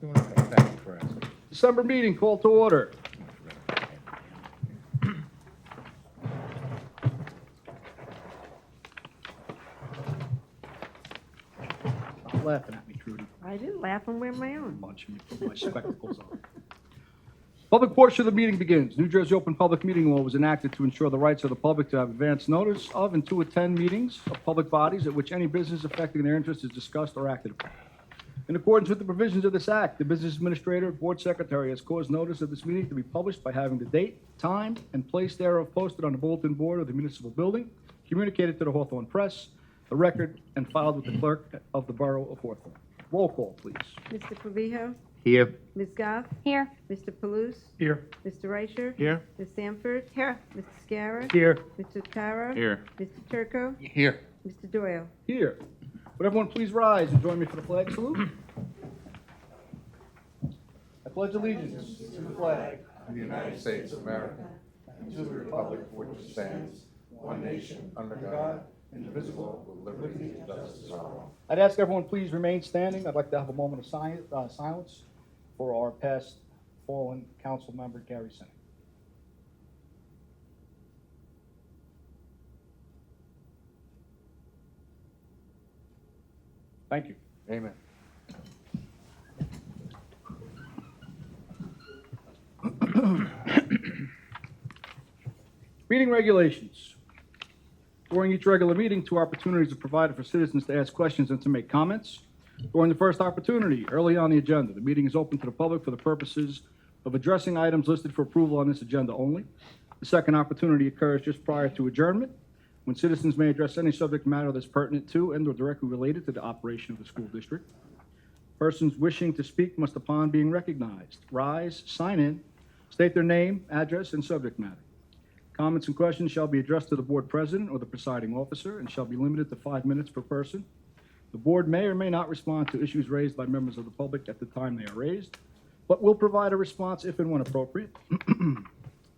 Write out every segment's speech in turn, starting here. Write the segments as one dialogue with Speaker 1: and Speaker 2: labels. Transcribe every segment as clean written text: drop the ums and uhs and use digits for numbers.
Speaker 1: doing okay. Thank you for asking.
Speaker 2: December meeting, call to order. Stop laughing at me, Trudy.
Speaker 3: I didn't laugh and wear my own.
Speaker 2: Bunch of me, put my spectacles on. Public portion of the meeting begins. New Jersey Open Public Meeting Law was enacted to ensure the rights of the public to have advance notice of and to attend meetings of public bodies at which any business affecting their interest is discussed or acted upon. In accordance with the provisions of this act, the business administrator, board secretary, has caused notice of this meeting to be published by having the date, time, and place thereof posted on the bulletin board of the municipal building, communicated to the Hawthorne Press, the record, and filed with the clerk of the Borough of Hawthorne. Roll call, please.
Speaker 3: Mr. Clavijo?
Speaker 1: Here.
Speaker 3: Ms. Goff?
Speaker 4: Here.
Speaker 3: Mr. Palooz?
Speaker 2: Here.
Speaker 3: Mr. Reicher?
Speaker 1: Here.
Speaker 3: Ms. Sanford? Here. Mr. Scarra?
Speaker 2: Here.
Speaker 3: Mr. Tara?
Speaker 1: Here.
Speaker 3: Mr. Turco?
Speaker 1: Here.
Speaker 3: Mr. Doyle?
Speaker 2: Here. Would everyone please rise and join me for the flag salute? I pledge allegiance to the flag
Speaker 1: of the United States of America, and to the republic for which it stands, one nation, under God, indivisible, with liberty and justice for all.
Speaker 2: I'd ask everyone please remain standing. I'd like to have a moment of silence for our past fallen council member, Gary Sinning. Thank you.
Speaker 1: Amen.
Speaker 2: Meeting regulations. During each regular meeting, 2 opportunities are provided for citizens to ask questions and to make comments. During the first opportunity, early on the agenda, the meeting is open to the public for the purposes of addressing items listed for approval on this agenda only. The second opportunity occurs just prior to adjournment, when citizens may address any subject matter that's pertinent to and or directly related to the operation of the school district. Persons wishing to speak must, upon being recognized, rise, sign in, state their name, address, and subject matter. Comments and questions shall be addressed to the board president or the presiding officer and shall be limited to 5 minutes per person. The board may or may not respond to issues raised by members of the public at the time they are raised, but will provide a response if and when appropriate.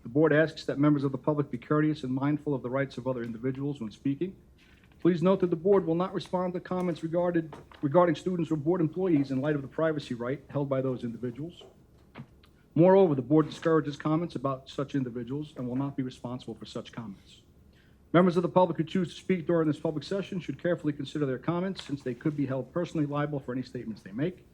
Speaker 2: The board asks that members of the public be courteous and mindful of the rights of other individuals when speaking. Please note that the board will not respond to comments regarding students or board employees in light of the privacy right held by those individuals. Moreover, the board discourages comments about such individuals and will not be responsible for such comments. Members of the public who choose to speak during this public session should carefully consider their comments, since they could be held personally liable for any statements they make.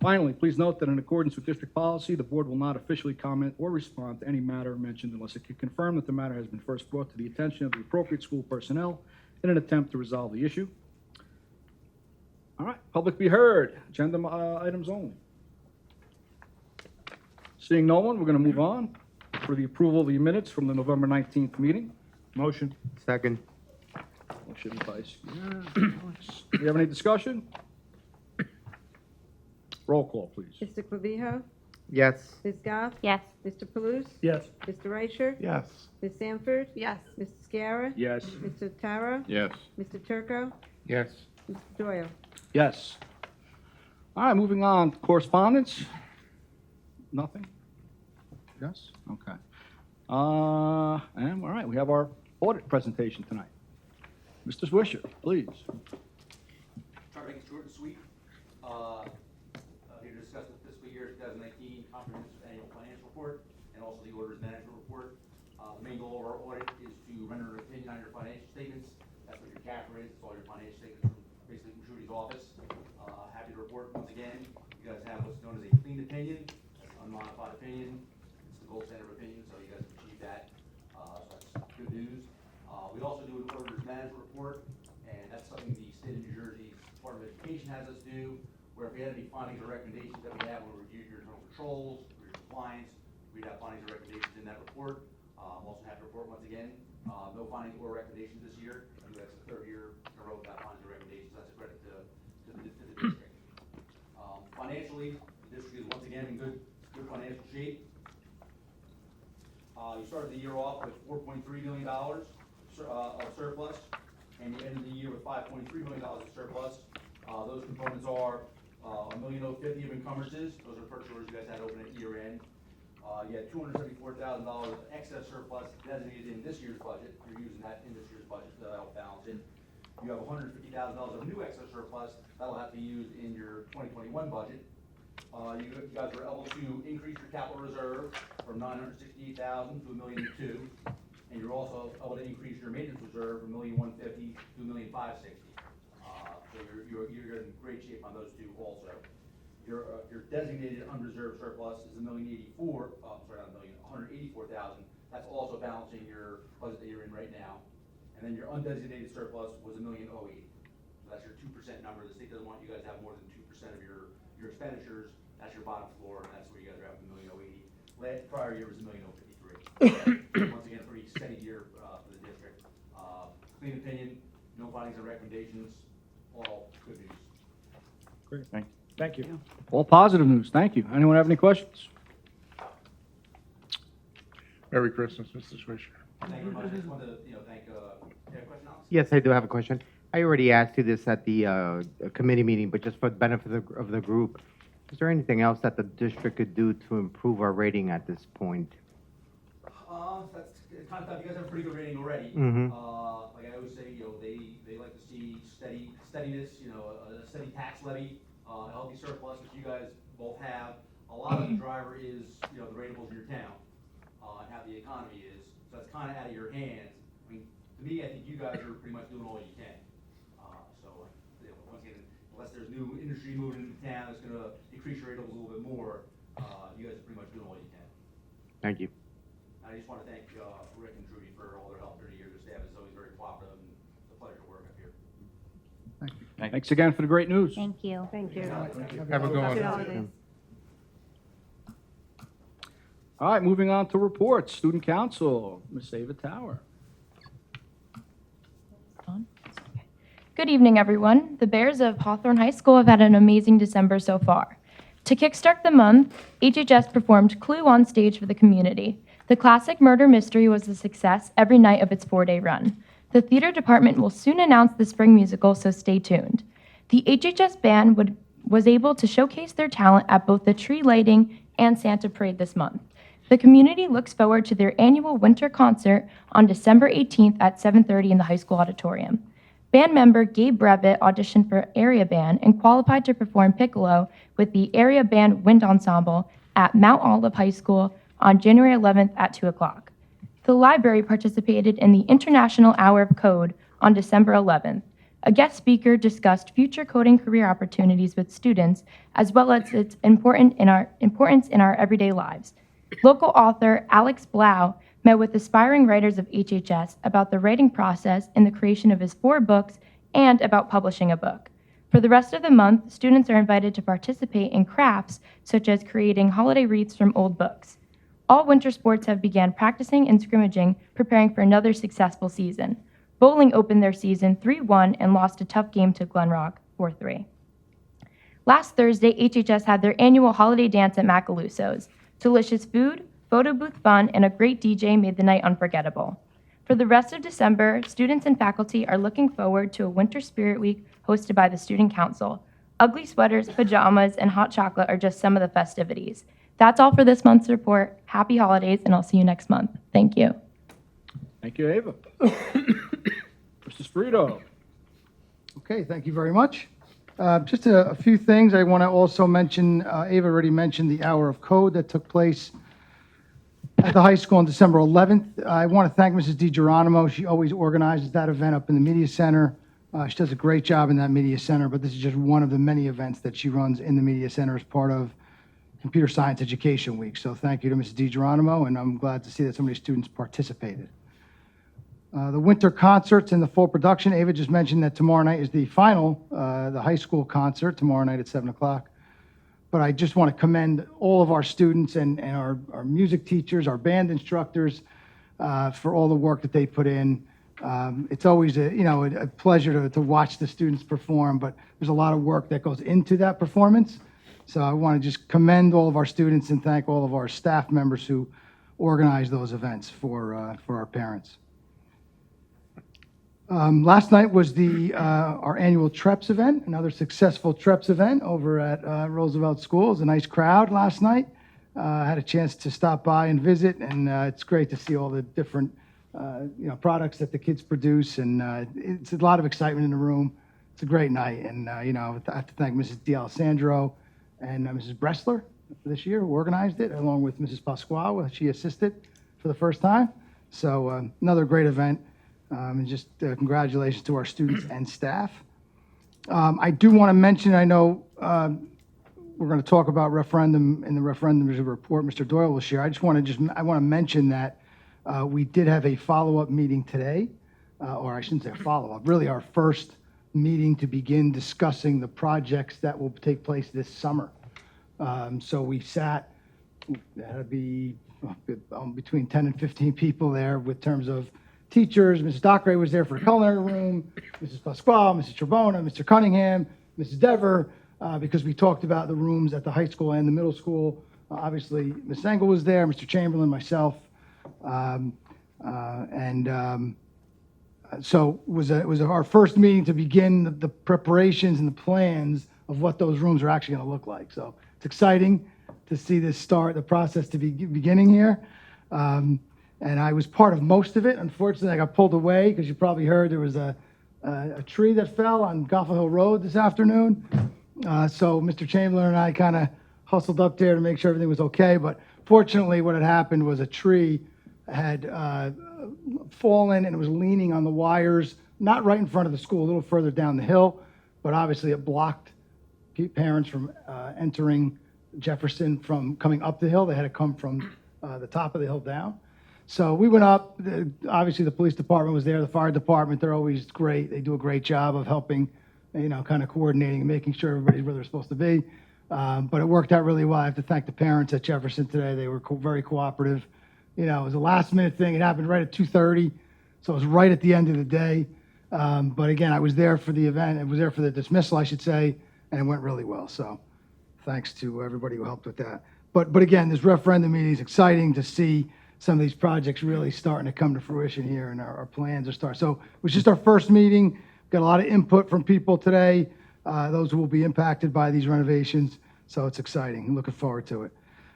Speaker 2: Finally, please note that in accordance with district policy, the board will not officially comment or respond to any matter mentioned unless it can confirm that the matter has been first brought to the attention of the appropriate school personnel in an attempt to resolve the issue. All right, public be heard. Agenda items only. Seeing no one, we're going to move on for the approval of the minutes from the November 19th meeting.
Speaker 1: Motion. Second.
Speaker 2: Motion by Scarra. Do you have any discussion? Roll call, please.
Speaker 3: Mr. Clavijo?
Speaker 1: Yes.
Speaker 3: Ms. Goff?
Speaker 4: Yes.
Speaker 3: Mr. Palooz?
Speaker 2: Yes.
Speaker 3: Mr. Reicher?
Speaker 1: Yes.
Speaker 3: Ms. Sanford?
Speaker 4: Yes.
Speaker 3: Mr. Scarra?
Speaker 2: Yes.
Speaker 3: Mr. Tara?
Speaker 1: Yes.
Speaker 3: Mr. Turco?
Speaker 1: Yes.
Speaker 3: Mr. Doyle?
Speaker 2: Yes. All right, moving on. Correspondence? Nothing? Yes? Okay. And all right, we have our audit presentation tonight. Mr. Swisher, please.
Speaker 5: Try to make it short and sweet. Here to discuss the fiscal year 2019 comprehensive annual financial report and also the auditor's management report. The main goal of our audit is to render an opinion on your financial statements. That's what your CAFR is. It's all your financial statements from basically from Trudy's office. Happy to report once again, you guys have what's known as a clean opinion, unmodified opinion. It's the gold standard of opinion, so you guys have achieved that. So that's good news. We also do an auditor's management report, and that's something the state of New Jersey's Department of Education has us do, where if we had any findings or recommendations that we have when we reviewed your internal controls, or your compliance, we'd have findings or recommendations in that report. Also have to report once again, no findings or recommendations this year. I think that's the 3rd year in a row without findings or recommendations. That's a credit to the district. Financially, the district is once again in good financial shape. You started the year off with $4.3 million of surplus, and you ended the year with $5.3 million of surplus. Those components are $1,050,000 of encumbrances. Those are purchase orders you guys had open at year end. You had $274,000 of excess surplus designated in this year's budget. You're using that in this year's budget to help balance it. You have $150,000 of new excess surplus that'll have to be used in your 2021 budget. You guys were able to increase your capital reserve from $968,000 to $1,002,000, and you're also able to increase your maintenance reserve from $1,150,000 to $1,560,000. So you're in great shape on those two also. Your designated unreserved surplus is $184,000. That's also balancing your budget that you're in right now. And then your undesignated surplus was $1,008,000. So that's your 2% number. The state doesn't want you guys to have more than 2% of your expenditures. That's your bottom floor, and that's where you guys are at $1,080,000. Prior year was $1,053,000. Once again, a pretty steady year for the district. Clean opinion, no findings or recommendations, all good news.
Speaker 2: Great, thank you.
Speaker 4: Thank you.
Speaker 2: All positive news, thank you. Anyone have any questions?
Speaker 1: Merry Christmas, Mr. Swisher.
Speaker 5: Thank you very much. I just wanted to, thank, you have a question, Alex?
Speaker 6: Yes, I do have a question. I already asked you this at the committee meeting, but just for the benefit of the group, is there anything else that the district could do to improve our rating at this point?
Speaker 5: That's it's kind of tough. You guys have a pretty good rating already.
Speaker 6: Mhm.
Speaker 5: Like I always say, they like to see steadiness, a steady tax levy, a healthy surplus, which you guys both have. A lot of the driver is, the ratables in your town, and how the economy is. So it's kind of out of your hands. I mean, to me, I think you guys are pretty much doing all you can. Once again, unless there's new industry moving into town that's going to increase your ratables a little bit more, you guys are pretty much doing all you can.
Speaker 6: Thank you.
Speaker 5: I just want to thank Rick and Trudy for all their help during the years. Their staff is always very cooperative, and it's a pleasure to work up here.
Speaker 2: Thank you. Thanks again for the great news.
Speaker 7: Thank you.
Speaker 3: Thank you.
Speaker 1: Have a good
Speaker 3: Happy
Speaker 1: one.
Speaker 3: holidays.
Speaker 2: All right, moving on to reports. Student Council, Ms. Ava Tower.
Speaker 7: Good evening, everyone. The Bears of Hawthorne High School have had an amazing December so far. To kickstart the month, HHS performed Clue on stage for the community. The classic murder mystery was a success every night of its 4-day run. The theater department will soon announce the spring musical, so stay tuned. The HHS band was able to showcase their talent at both the tree lighting and Santa Parade this month. The community looks forward to their annual winter concert on December 18th at 7:30 in the high school auditorium. Band member Gabe Brevitt auditioned for area band and qualified to perform piccolo with the area band wind ensemble at Mount Olive High School on January 11th at 2 o'clock. The library participated in the International Hour of Code on December 11th. A guest speaker discussed future coding career opportunities with students, as well as its importance in our everyday lives. Local author Alex Blau met with aspiring writers of HHS about the writing process in the creation of his 4 books and about publishing a book. For the rest of the month, students are invited to participate in crafts such as creating holiday wreaths from old books. All winter sports have begun practicing and scrimmaging, preparing for another successful season. Bowling opened their season 3-1 and lost a tough game to Glenrock 4-3. Last Thursday, HHS had their annual holiday dance at Macaluso's. Delicious food, photo booth fun, and a great DJ made the night unforgettable. For the rest of December, students and faculty are looking forward to a Winter Spirit Week hosted by the Student Council. Ugly sweaters, pajamas, and hot chocolate are just some of the festivities. That's all for this month's report. Happy holidays, and I'll see you next month. Thank you.
Speaker 2: Thank you, Ava. Mr. Sprito.
Speaker 4: Okay, thank you very much. Just a few things I want to also mention. Ava already mentioned the Hour of Code that took place at the high school on December 11th. I want to thank Mrs. DiGeronimo. She always organizes that event up in the Media Center. She does a great job in that Media Center, but this is just one of the many events that she runs in the Media Center as part of Computer Science Education Week. So thank you to Mrs. DiGeronimo, and I'm glad to see that so many students participated. The winter concerts and the full production, Ava just mentioned that tomorrow night is the final, the high school concert, tomorrow night at 7 o'clock. But I just want to commend all of our students and our music teachers, our band instructors, for all the work that they put in. It's always a pleasure to watch the students perform, but there's a lot of work that goes into that performance. So I want to just commend all of our students and thank all of our staff members who organize those events for our parents. Last night was our annual TREPS event, another successful TREPS event over at Roosevelt School. It was a nice crowd last night. I had a chance to stop by and visit, and it's great to see all the different products that the kids produce, and it's a lot of excitement in the room. It's a great night, and I have to thank Mrs. D'Alessandro and Mrs. Bressler this year, who organized it, along with Mrs. Pasquale, she assisted for the first time. So another great event, and just congratulations to our students and staff. I do want to mention, I know we're going to talk about referendum in the referendum report Mr. Doyle will share. I want to mention that we did have a follow-up meeting today, or I shouldn't say a follow-up, really our first meeting to begin discussing the projects that will take place this summer. So we sat, that'd be between 10 and 15 people there with terms of teachers. Mrs. Dockeray was there for the culinary room, Mrs. Pasquale, Mrs. Trebona, Mr. Cunningham, Mrs. Dever, because we talked about the rooms at the high school and the middle school. Obviously, Ms. Engel was there, Mr. Chamberlain, myself, so it was our first meeting to begin the preparations and the plans of what those rooms are actually going to look like. So it's exciting to see this start, the process to be beginning here. And I was part of most of it. Unfortunately, I got pulled away because you probably heard there was a tree that fell on Goffle Hill Road this afternoon. So Mr. Chamberlain and I kind of hustled up there to make sure everything was okay. But fortunately, what had happened was a tree had fallen and it was leaning on the wires, not right in front of the school, a little further down the hill, but obviously it blocked parents from entering Jefferson from coming up the hill. They had to come from the top of the hill down. So we went up. Obviously, the police department was there, the fire department. They're always great. They do a great job of helping, kind of coordinating and making sure everybody's where they're supposed to be. But it worked out really well. I have to thank the parents at Jefferson today. They were very cooperative. It was a last-minute thing. It happened right at 2:30, so it was right at the end of the day. But again, I was there for the event. I was there for the dismissal, I should say, and it went really well. So thanks to everybody who helped with that. But again, this referendum meeting is exciting to see some of these projects really starting to come to fruition here, and our plans are starting. So it was just our first meeting. Got a lot of input from people today, those who will be impacted by these renovations. So it's exciting. I'm looking forward to it.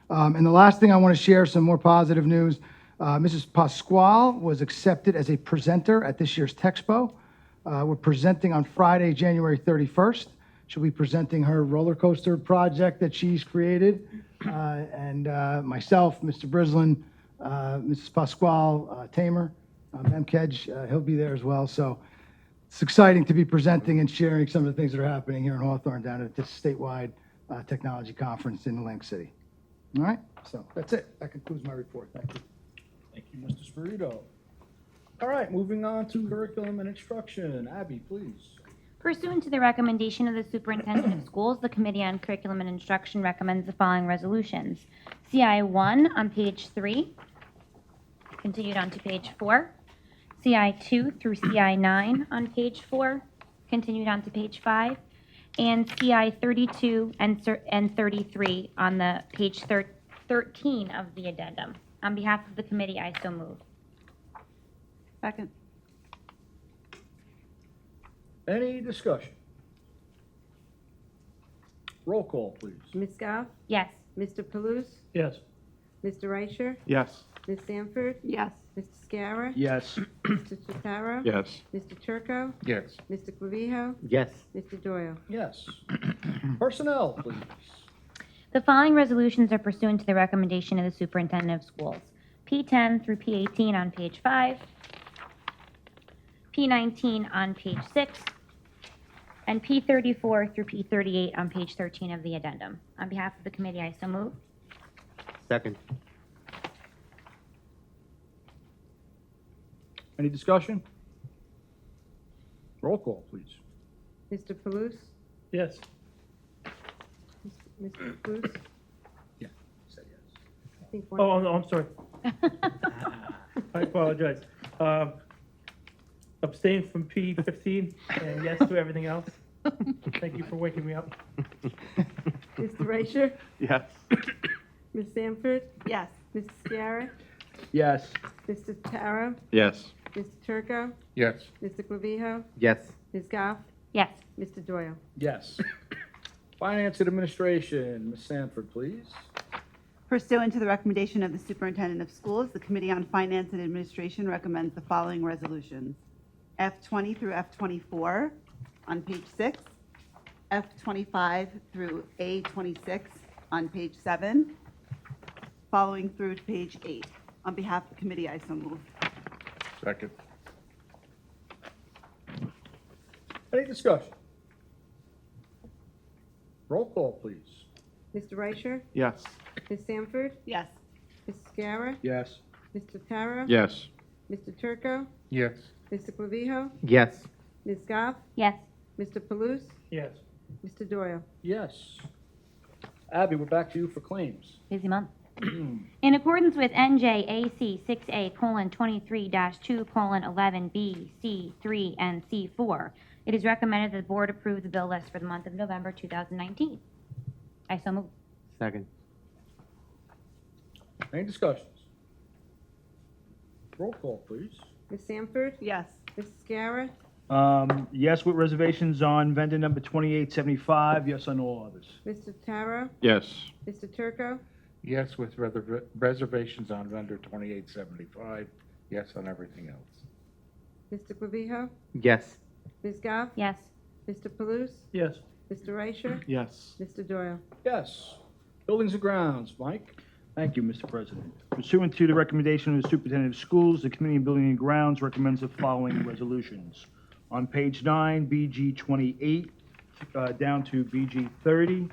Speaker 4: And the last thing I want to share, some more positive news. Mrs. Pasquale was accepted as a presenter at this year's Texpo. We're presenting on Friday, January 31st. She'll be presenting her roller coaster project that she's created. And myself, Mr. Brislin, Mrs. Pasquale, Tamer, MKEDGE, he'll be there as well. So it's exciting to be presenting and sharing some of the things that are happening here in Hawthorne down at this statewide technology conference in Atlantic City. All right, so that's it. That concludes my report. Thank you.
Speaker 2: Thank you, Mr. Spirito. All right, moving on to curriculum and instruction. Abby, please.
Speaker 8: Pursuant to the recommendation of the Superintendent of Schools, the Committee on Curriculum and Instruction recommends the following resolutions. CI 1 on page 3, continued on to page 4. CI 2 through CI 9 on page 4, continued on to page 5. And CI 32 and 33 on the page 13 of the addendum. On behalf of the committee, I so move.
Speaker 3: Second.
Speaker 2: Any discussion? Roll call, please.
Speaker 3: Ms. Goff?
Speaker 8: Yes.
Speaker 3: Mr. Palouse?
Speaker 2: Yes.
Speaker 3: Mr. Reicher?
Speaker 1: Yes.
Speaker 3: Ms. Sanford?
Speaker 9: Yes.
Speaker 3: Mr. Scarra?
Speaker 2: Yes.
Speaker 3: Mr. Totaro?
Speaker 1: Yes.
Speaker 3: Mr. Turco?
Speaker 1: Yes.
Speaker 3: Mr. Clavijo?
Speaker 6: Yes.
Speaker 3: Mr. Doyle?
Speaker 2: Yes. Personnel, please.
Speaker 8: The following resolutions are pursuant to the recommendation of the Superintendent of Schools. P10 through P18 on page 5, P19 on page 6, and P34 through P38 on page 13 of the addendum. On behalf of the committee, I so move.
Speaker 6: Second.
Speaker 2: Any discussion? Roll call, please.
Speaker 3: Mr. Palouse?
Speaker 2: Yes.
Speaker 3: Mr. Palouse?
Speaker 2: Yeah, say yes.
Speaker 3: I think one.
Speaker 10: Oh, I'm sorry. I apologize. Abstain from P15 and yes to everything else. Thank you for waking me up.
Speaker 3: Mr. Reicher?
Speaker 1: Yes.
Speaker 3: Ms. Sanford?
Speaker 9: Yes.
Speaker 3: Mr. Scarra?
Speaker 2: Yes.
Speaker 3: Mr. Totaro?
Speaker 1: Yes.
Speaker 3: Mr. Turco?
Speaker 1: Yes.
Speaker 3: Mr. Clavijo?
Speaker 6: Yes.
Speaker 3: Ms. Goff?
Speaker 8: Yes.
Speaker 3: Mr. Doyle?
Speaker 2: Yes. Finance and Administration, Ms. Sanford, please.
Speaker 9: Pursuant to the recommendation of the Superintendent of Schools, the Committee on Finance and Administration recommends the following resolutions. F20 through F24 on page 6, F25 through A26 on page 7, following through to page 8. On behalf of the committee, I so move.
Speaker 1: Second.
Speaker 2: Any discussion? Roll call, please.
Speaker 3: Mr. Reicher?
Speaker 1: Yes.
Speaker 3: Ms. Sanford?
Speaker 9: Yes.
Speaker 3: Ms. Scarra?
Speaker 2: Yes.
Speaker 3: Mr. Tara?
Speaker 1: Yes.
Speaker 3: Mr. Turco?
Speaker 1: Yes.
Speaker 3: Mr. Clavijo?
Speaker 6: Yes.
Speaker 3: Ms. Goff?
Speaker 8: Yes.
Speaker 3: Mr. Palooz?
Speaker 10: Yes.
Speaker 3: Mr. Doyle?
Speaker 2: Yes. Abby, we're back to you for claims.
Speaker 8: Busy month. In accordance with NJAC 6A:23-2:11B, C, 3, and C4, it is recommended that the board approve the bill list for the month of November 2019. I so move.
Speaker 6: Second.
Speaker 2: Any discussions? Roll call, please.
Speaker 3: Ms. Sanford?
Speaker 9: Yes.
Speaker 3: Ms. Scarra?
Speaker 10: Yes, with reservations on vendor number 2875. Yes on all others.
Speaker 3: Mr. Tara?
Speaker 1: Yes.
Speaker 3: Mr. Turco?
Speaker 1: Yes with reservations on vendor 2875. Yes on everything else.
Speaker 3: Mr. Clavijo?
Speaker 6: Yes.
Speaker 3: Ms. Goff?
Speaker 8: Yes.
Speaker 3: Mr. Palooz?
Speaker 10: Yes.
Speaker 3: Mr. Reicher?
Speaker 1: Yes.
Speaker 3: Mr. Doyle?
Speaker 2: Yes. Buildings and grounds, Mike?
Speaker 10: Thank you, Mr. President. Pursuant to the recommendation of the Superintendent of Schools, the Committee on Building and Grounds recommends the following resolutions. On page 9, BG 28, down to BG 30.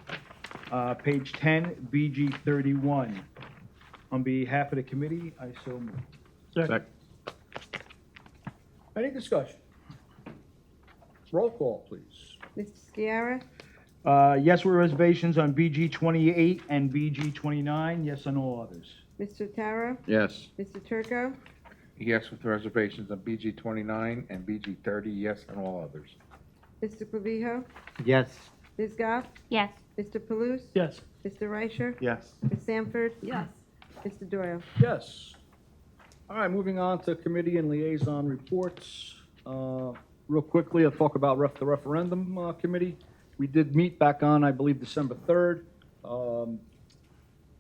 Speaker 10: Page 10, BG 31. On behalf of the committee, I so move.
Speaker 1: Second.
Speaker 2: Any discussion? Roll call, please.
Speaker 3: Mr. Sciarra?
Speaker 10: Yes with reservations on BG 28 and BG 29. Yes on all others.
Speaker 3: Mr. Tara?
Speaker 1: Yes.
Speaker 3: Mr. Turco?
Speaker 1: Yes with reservations on BG 29 and BG 30. Yes on all others.
Speaker 3: Mr. Clavijo?
Speaker 6: Yes.
Speaker 3: Ms. Goff?
Speaker 8: Yes.
Speaker 3: Mr. Palooz?
Speaker 10: Yes.
Speaker 3: Mr. Reicher?
Speaker 1: Yes.
Speaker 3: Ms. Sanford?
Speaker 9: Yes.
Speaker 3: Mr. Doyle?
Speaker 2: Yes. All right, moving on to committee and liaison reports. Real quickly, I'll talk about the referendum committee. We did meet back on, I believe, December 3rd.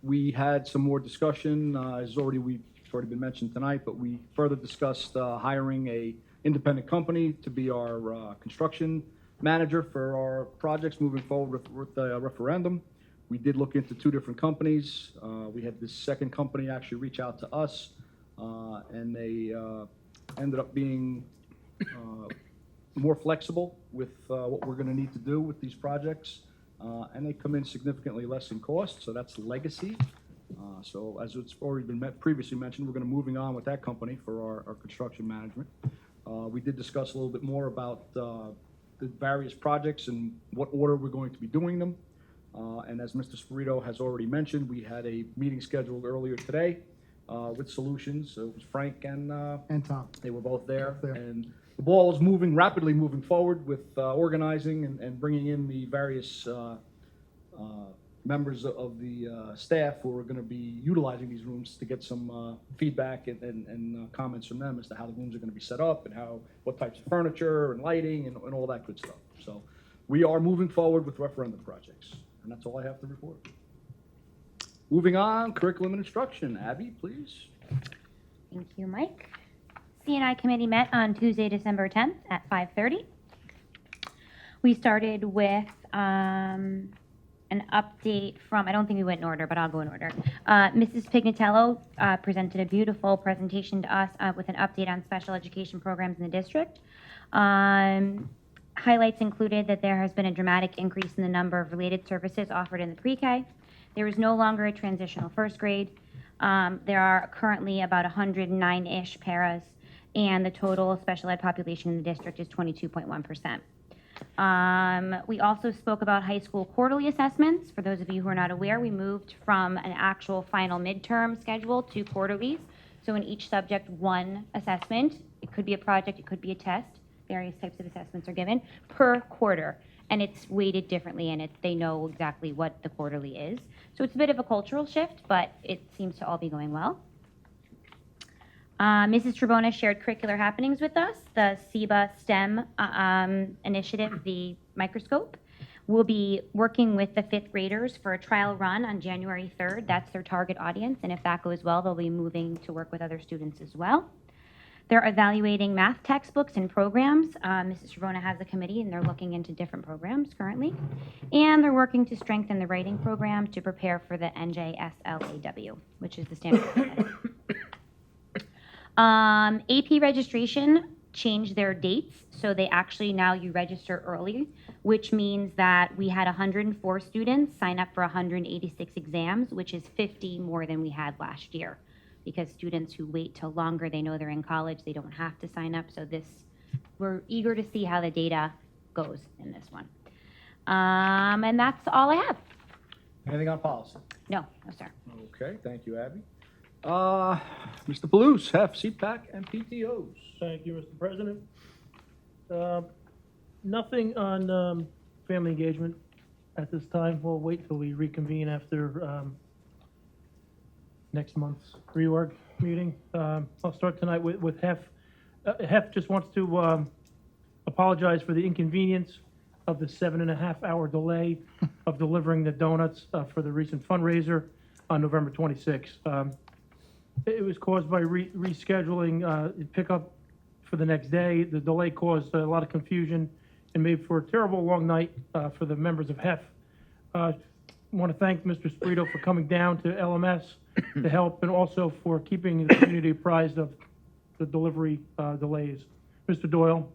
Speaker 2: We had some more discussion, it's already been mentioned tonight, but we further discussed hiring a independent company to be our construction manager for our projects moving forward with the referendum. We did look into 2 different companies. We had this second company actually reach out to us, and they ended up being more flexible with what we're going to need to do with these projects, and they come in significantly less in cost, so that's Legacy. So as it's already been previously mentioned, we're going to moving on with that company for our construction management. We did discuss a little bit more about the various projects and what order we're going to be doing them. And as Mr. Spirito has already mentioned, we had a meeting scheduled earlier today with Solutions. So it was Frank and
Speaker 4: Tom.
Speaker 2: they were both there.
Speaker 4: There.
Speaker 2: And the ball is rapidly moving forward with organizing and bringing in the various members of the staff who are going to be utilizing these rooms to get some feedback and comments from them as to how the rooms are going to be set up and what types of furniture and lighting and all that good stuff. So we are moving forward with referendum projects, and that's all I have to report. Moving on, curriculum and instruction. Abby, please.
Speaker 8: Thank you, Mike. C&I committee met on Tuesday, December 10th at 5:30. We started with an update from, I don't think we went in order, but I'll go in order. Mrs. Pignatello presented a beautiful presentation to us with an update on special education programs in the district. Highlights included that there has been a dramatic increase in the number of related services offered in the pre-K. There is no longer a transitional first grade. There are currently about 109-ish paras, and the total special ed population in the district is 22.1%. We also spoke about high school quarterly assessments. For those of you who are not aware, we moved from an actual final midterm schedule to quarterlies. So in each subject, 1 assessment. It could be a project, it could be a test. Various types of assessments are given per quarter, and it's weighted differently, and they know exactly what the quarterly is. So it's a bit of a cultural shift, but it seems to all be going well. Mrs. Trebona shared curricular happenings with us. The SEBA STEM initiative, the microscope, will be working with the 5th graders for a trial run on January 3rd. That's their target audience, and if that goes well, they'll be moving to work with other students as well. They're evaluating math textbooks and programs. Mrs. Ravona has a committee, and they're looking into different programs currently. And they're working to strengthen the writing program to prepare for the NJSLAW, which is the standard. AP registration changed their dates, so they actually now you register early, which means that we had 104 students sign up for 186 exams, which is 50 more than we had last year. Because students who wait till longer, they know they're in college, they don't have to sign up. So we're eager to see how the data goes in this one. And that's all I have.
Speaker 2: Anything on policy?
Speaker 8: No, sir.
Speaker 2: Okay, thank you, Abby. Mr. Palouse, HEF, CPAC, and PTOs.
Speaker 11: Thank you, Mr. President. Nothing on family engagement at this time. We'll wait till we reconvene after next month's reorg meeting. I'll start tonight with HEF. HEF just wants to apologize for the inconvenience of the 7.5-hour delay of delivering the donuts for the recent fundraiser on November 26th. It was caused by rescheduling pickup for the next day. The delay caused a lot of confusion and made for a terrible long night for the members of HEF. I want to thank Mr. Sprito for coming down to LMS to help and also for keeping the community apprised of the delivery delays. Mr. Doyle,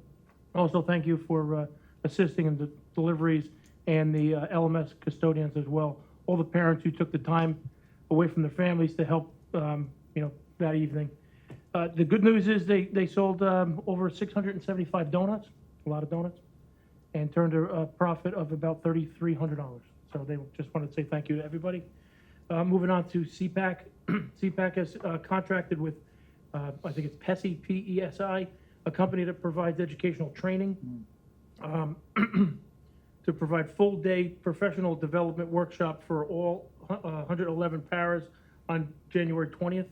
Speaker 11: also thank you for assisting in the deliveries and the LMS custodians as well. All the parents who took the time away from their families to help that evening. The good news is they sold over 675 donuts, a lot of donuts, and turned a profit of about $3,300. So they just wanted to say thank you to everybody. Moving on to CPAC. CPAC has contracted with, I think it's PESI, P-E-S-I, a company that provides educational training to provide full-day professional development workshop for all 111 paras on January 20th.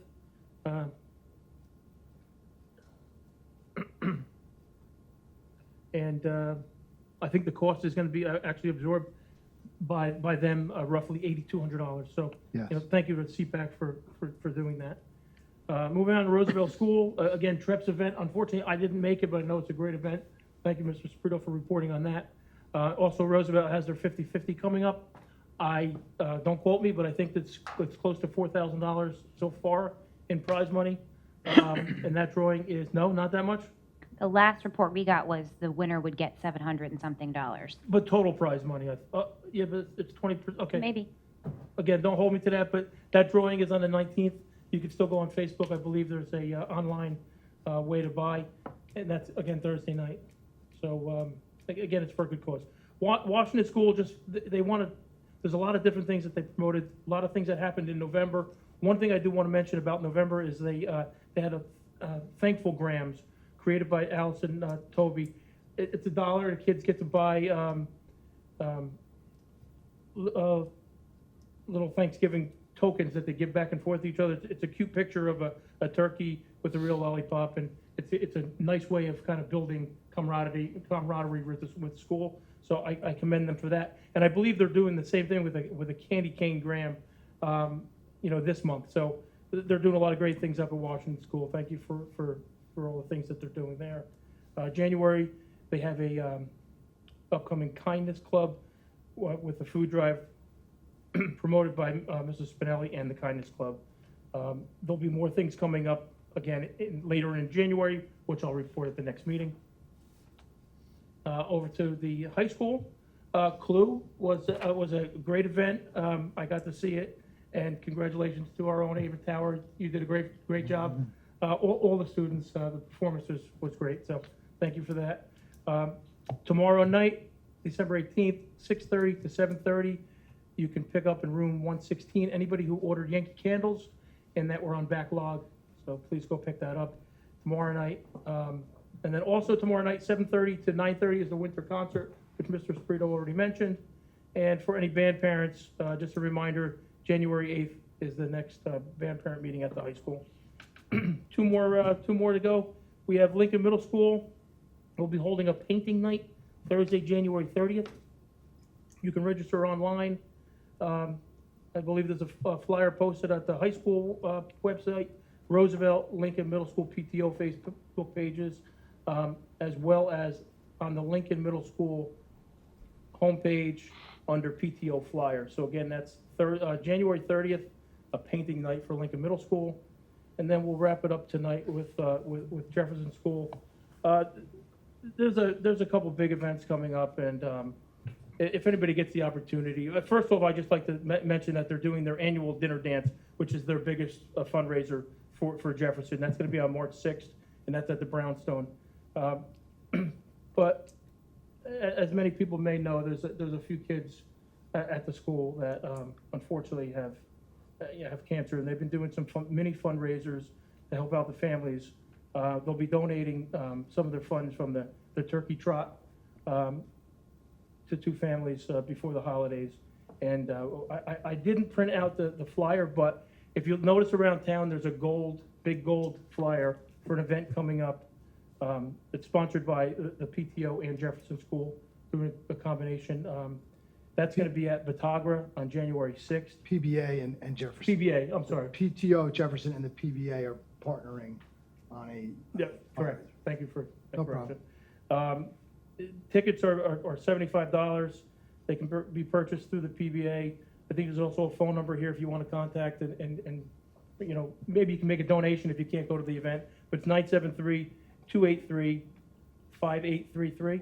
Speaker 11: And I think the cost is going to be actually absorbed by them, roughly $8,200. So,
Speaker 4: Yes.
Speaker 11: Thank you to CPAC for doing that. Moving on to Roosevelt School, again, TREPS event. Unfortunately, I didn't make it, but I know it's a great event. Thank you, Mr. Sprito, for reporting on that. Also, Roosevelt has their 50-50 coming up. Don't quote me, but I think it's close to $4,000 so far in prize money. And that drawing is, no, not that much,
Speaker 8: The last report we got was the winner would get $700 and something.
Speaker 11: but total prize money. Yeah, but it's 20%, okay.
Speaker 8: Maybe.
Speaker 11: Again, don't hold me to that, but that drawing is on the 19th. You can still go on Facebook. I believe there's a online way to buy, and that's, again, Thursday night. So, again, it's for a good cause. Washington School, they wanted, there's a lot of different things that they promoted, a lot of things that happened in November. One thing I do want to mention about November is they had a Thankful Grams created by Allison Toby. It's $1, and kids get to buy little Thanksgiving tokens that they give back and forth to each other. It's a cute picture of a turkey with a real lollipop, and it's a nice way of kind of building camaraderie with school. So I commend them for that. And I believe they're doing the same thing with a candy cane gram, this month. So they're doing a lot of great things up at Washington School. Thank you for all the things that they're doing there. January, they have a upcoming Kindness Club with a food drive promoted by Mrs. Spinelli and the Kindness Club. There'll be more things coming up again later in January, which I'll report at the next meeting. Over to the high school. Clue was a great event. I got to see it, and congratulations to our own Ava Tower. You did a great job. All the students, the performance was great, so thank you for that. Tomorrow night, December 18th, 6:30 to 7:30, you can pick up in room 116 anybody who ordered Yankee candles and that were on backlog, so please go pick that up tomorrow night. And then also tomorrow night, 7:30 to 9:30 is the winter concert, which Mr. Sprito already mentioned. And for any band parents, just a reminder, January 8th is the next band parent meeting at the high school. Two more to go. We have Lincoln Middle School. We'll be holding a painting night Thursday, January 30th. You can register online. I believe there's a flyer posted at the high school website. Roosevelt, Lincoln Middle School PTO Facebook pages, as well as on the Lincoln Middle School homepage under PTO flyer. So again, that's January 30th, a painting night for Lincoln Middle School. And then we'll wrap it up tonight with Jefferson School. There's a couple big events coming up, and if anybody gets the opportunity, first of all, I'd just like to mention that they're doing their annual dinner dance, which is their biggest fundraiser for Jefferson. That's going to be on March 6th, and that's at the Brownstone. But as many people may know, there's a few kids at the school that unfortunately have cancer, and they've been doing some mini fundraisers to help out the families. They'll be donating some of their funds from the turkey trot to two families before the holidays. And I didn't print out the flyer, but if you'll notice around town, there's a big gold flyer for an event coming up. It's sponsored by the PTO and Jefferson School through a combination. That's going to be at Batagra on January 6th.
Speaker 4: PBA and Jefferson.
Speaker 11: PBA, I'm sorry.
Speaker 4: PTO, Jefferson, and the PBA are partnering on a.
Speaker 11: Yeah, correct. Thank you for that
Speaker 4: No
Speaker 11: correction. Tickets are $75. They can be purchased through the PBA. I think there's also a phone number here if you want to contact and you know, maybe you can make a donation if you can't go to the event. But it's 973-283-5833.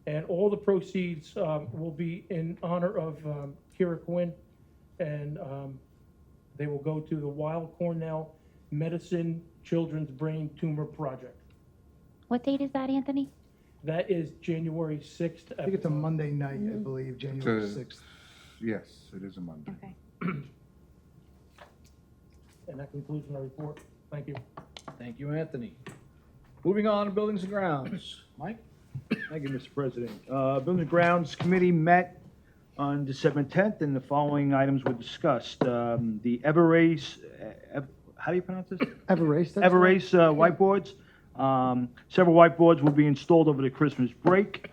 Speaker 11: And all the proceeds will be in honor of Kira Quinn, and they will go to the Weill Cornell Medicine Children's Brain Tumor Project.
Speaker 8: What date is that, Anthony?
Speaker 11: That is January 6th.
Speaker 4: I think it's a Monday night, I believe, January
Speaker 1: It's a-
Speaker 4: 6th.
Speaker 1: Yes, it is a Monday.
Speaker 8: Okay.
Speaker 11: And that concludes my report. Thank you.
Speaker 2: Thank you, Anthony. Moving on to buildings and grounds. Mike?
Speaker 10: Thank you, Mr. President. Building and Grounds Committee met on December 10th, and the following items were discussed. The Everrace, how do you pronounce this?
Speaker 4: Everrace, that's
Speaker 10: Everrace whiteboards. Several whiteboards will be installed over the Christmas break.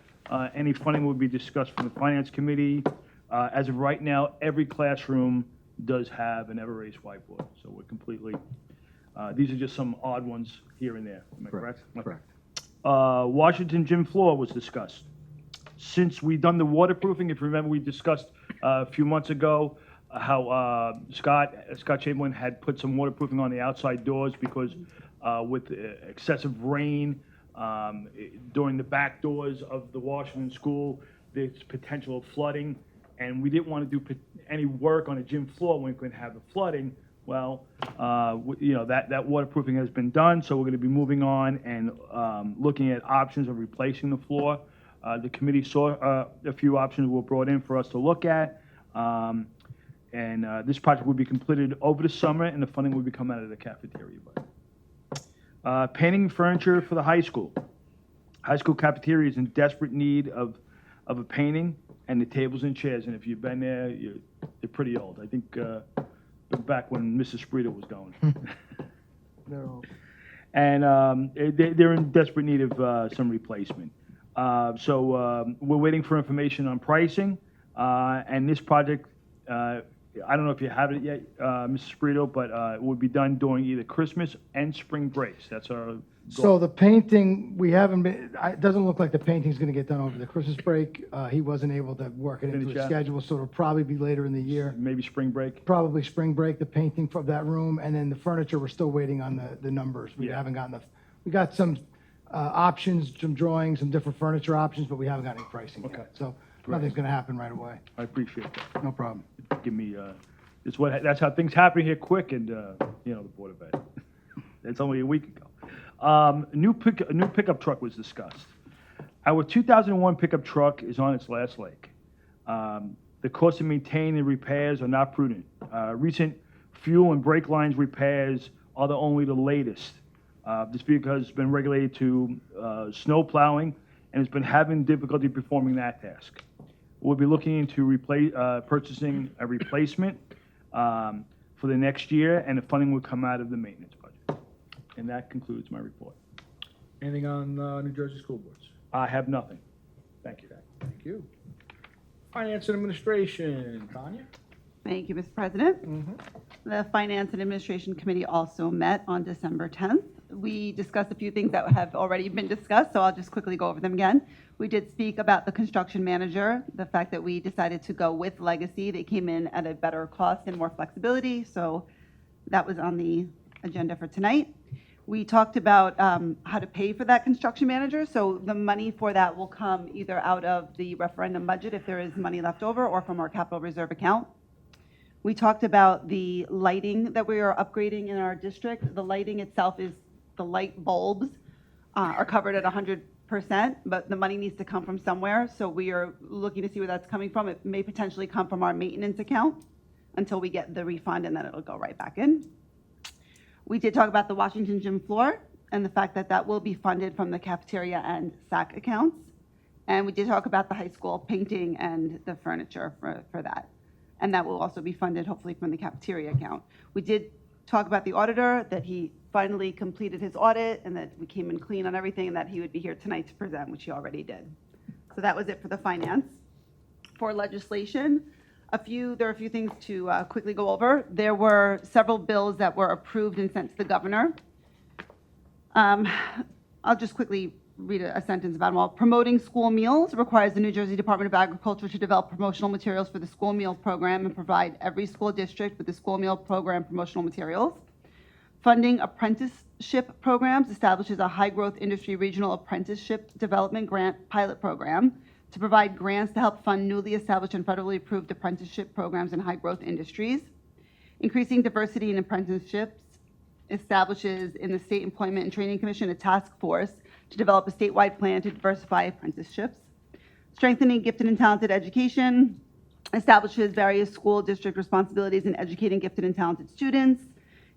Speaker 10: Any funding will be discussed from the Finance Committee. As of right now, every classroom does have an Everrace whiteboard, so we're completely, these are just some odd ones here and there. Am I correct?
Speaker 2: Correct.
Speaker 10: Washington gym floor was discussed. Since we've done the waterproofing, if you remember, we discussed a few months ago how Scott Chamberlain had put some waterproofing on the outside doors because with excessive rain during the back doors of the Washington school, there's potential of flooding, and we didn't want to do any work on a gym floor when we could have the flooding. Well, you know, that waterproofing has been done, so we're going to be moving on and looking at options of replacing the floor. The committee saw a few options were brought in for us to look at, and this project will be completed over the summer, and the funding will be coming out of the cafeteria budget. Painting furniture for the high school. High school cafeteria is in desperate need of a painting, and the tables and chairs, and if you've been there, they're pretty old. I think back when Mrs. Sprita was going.
Speaker 4: They're all-
Speaker 10: And they're in desperate need of some replacement. So we're waiting for information on pricing, and this project, I don't know if you have it yet, Mrs. Sprito, but it will be done during either Christmas and spring breaks. That's our goal.
Speaker 4: So the painting, we haven't been, it doesn't look like the painting's gonna get done over the Christmas break. He wasn't able to work it into
Speaker 10: Finish
Speaker 4: his
Speaker 10: out.
Speaker 4: schedule, so it'll probably be later in the year.
Speaker 10: Maybe spring break.
Speaker 4: Probably spring break, the painting for that room, and then the furniture, we're still waiting on the numbers. We
Speaker 10: Yeah.
Speaker 4: haven't gotten we got some options, some drawings, some different furniture options, but we haven't got any pricing
Speaker 10: Okay.
Speaker 4: yet. So nothing's gonna happen right away.
Speaker 10: I appreciate that.
Speaker 4: No problem.
Speaker 10: Give me, that's how things happen here quick, and, you know, the Board of Ed. It's only a week ago. A new pickup truck was discussed. Our 2001 pickup truck is on its last leg. The cost of maintaining and repairs are not prudent. Recent fuel and brake lines repairs are only the latest. This vehicle has been regulated to snow plowing and has been having difficulty performing that task. We'll be looking into purchasing a replacement for the next year, and the funding will come out of the maintenance budget. And that concludes my report.
Speaker 2: Anything on New Jersey school boards?
Speaker 10: I have nothing. Thank you.
Speaker 2: Thank you. Finance and Administration, Tanya?
Speaker 9: Thank you, Mr. President. The Finance and Administration Committee also met on December 10th. We discussed a few things that have already been discussed, so I'll just quickly go over them again. We did speak about the construction manager, the fact that we decided to go with Legacy. They came in at a better cost and more flexibility, so that was on the agenda for tonight. We talked about how to pay for that construction manager, so the money for that will come either out of the referendum budget if there is money left over, or from our capital reserve account. We talked about the lighting that we are upgrading in our district. The lighting itself is, the light bulbs are covered at 100%, but the money needs to come from somewhere, so we are looking to see where that's coming from. It may potentially come from our maintenance account until we get the refund, and then it'll go right back in. We did talk about the Washington gym floor and the fact that that will be funded from the cafeteria and SAC accounts. And we did talk about the high school painting and the furniture for that. And that will also be funded hopefully from the cafeteria account. We did talk about the auditor, that he finally completed his audit and that we came in clean on everything and that he would be here tonight to present, which he already did. So that was it for the finance. For legislation, there are a few things to quickly go over. There were several bills that were approved and sent to the governor. I'll just quickly read a sentence about them all. Promoting school meals requires the New Jersey Department of Agriculture to develop promotional materials for the school meal program and provide every school district with the school meal program promotional materials. Funding apprenticeship programs establishes a high-growth industry regional apprenticeship development grant pilot program to provide grants to help fund newly established and federally approved apprenticeship programs in high-growth industries. Increasing diversity in apprenticeships establishes in the State Employment and Training Commission a task force to develop a statewide plan to diversify apprenticeships. Strengthening gifted and talented education establishes various school district responsibilities in educating gifted and talented students.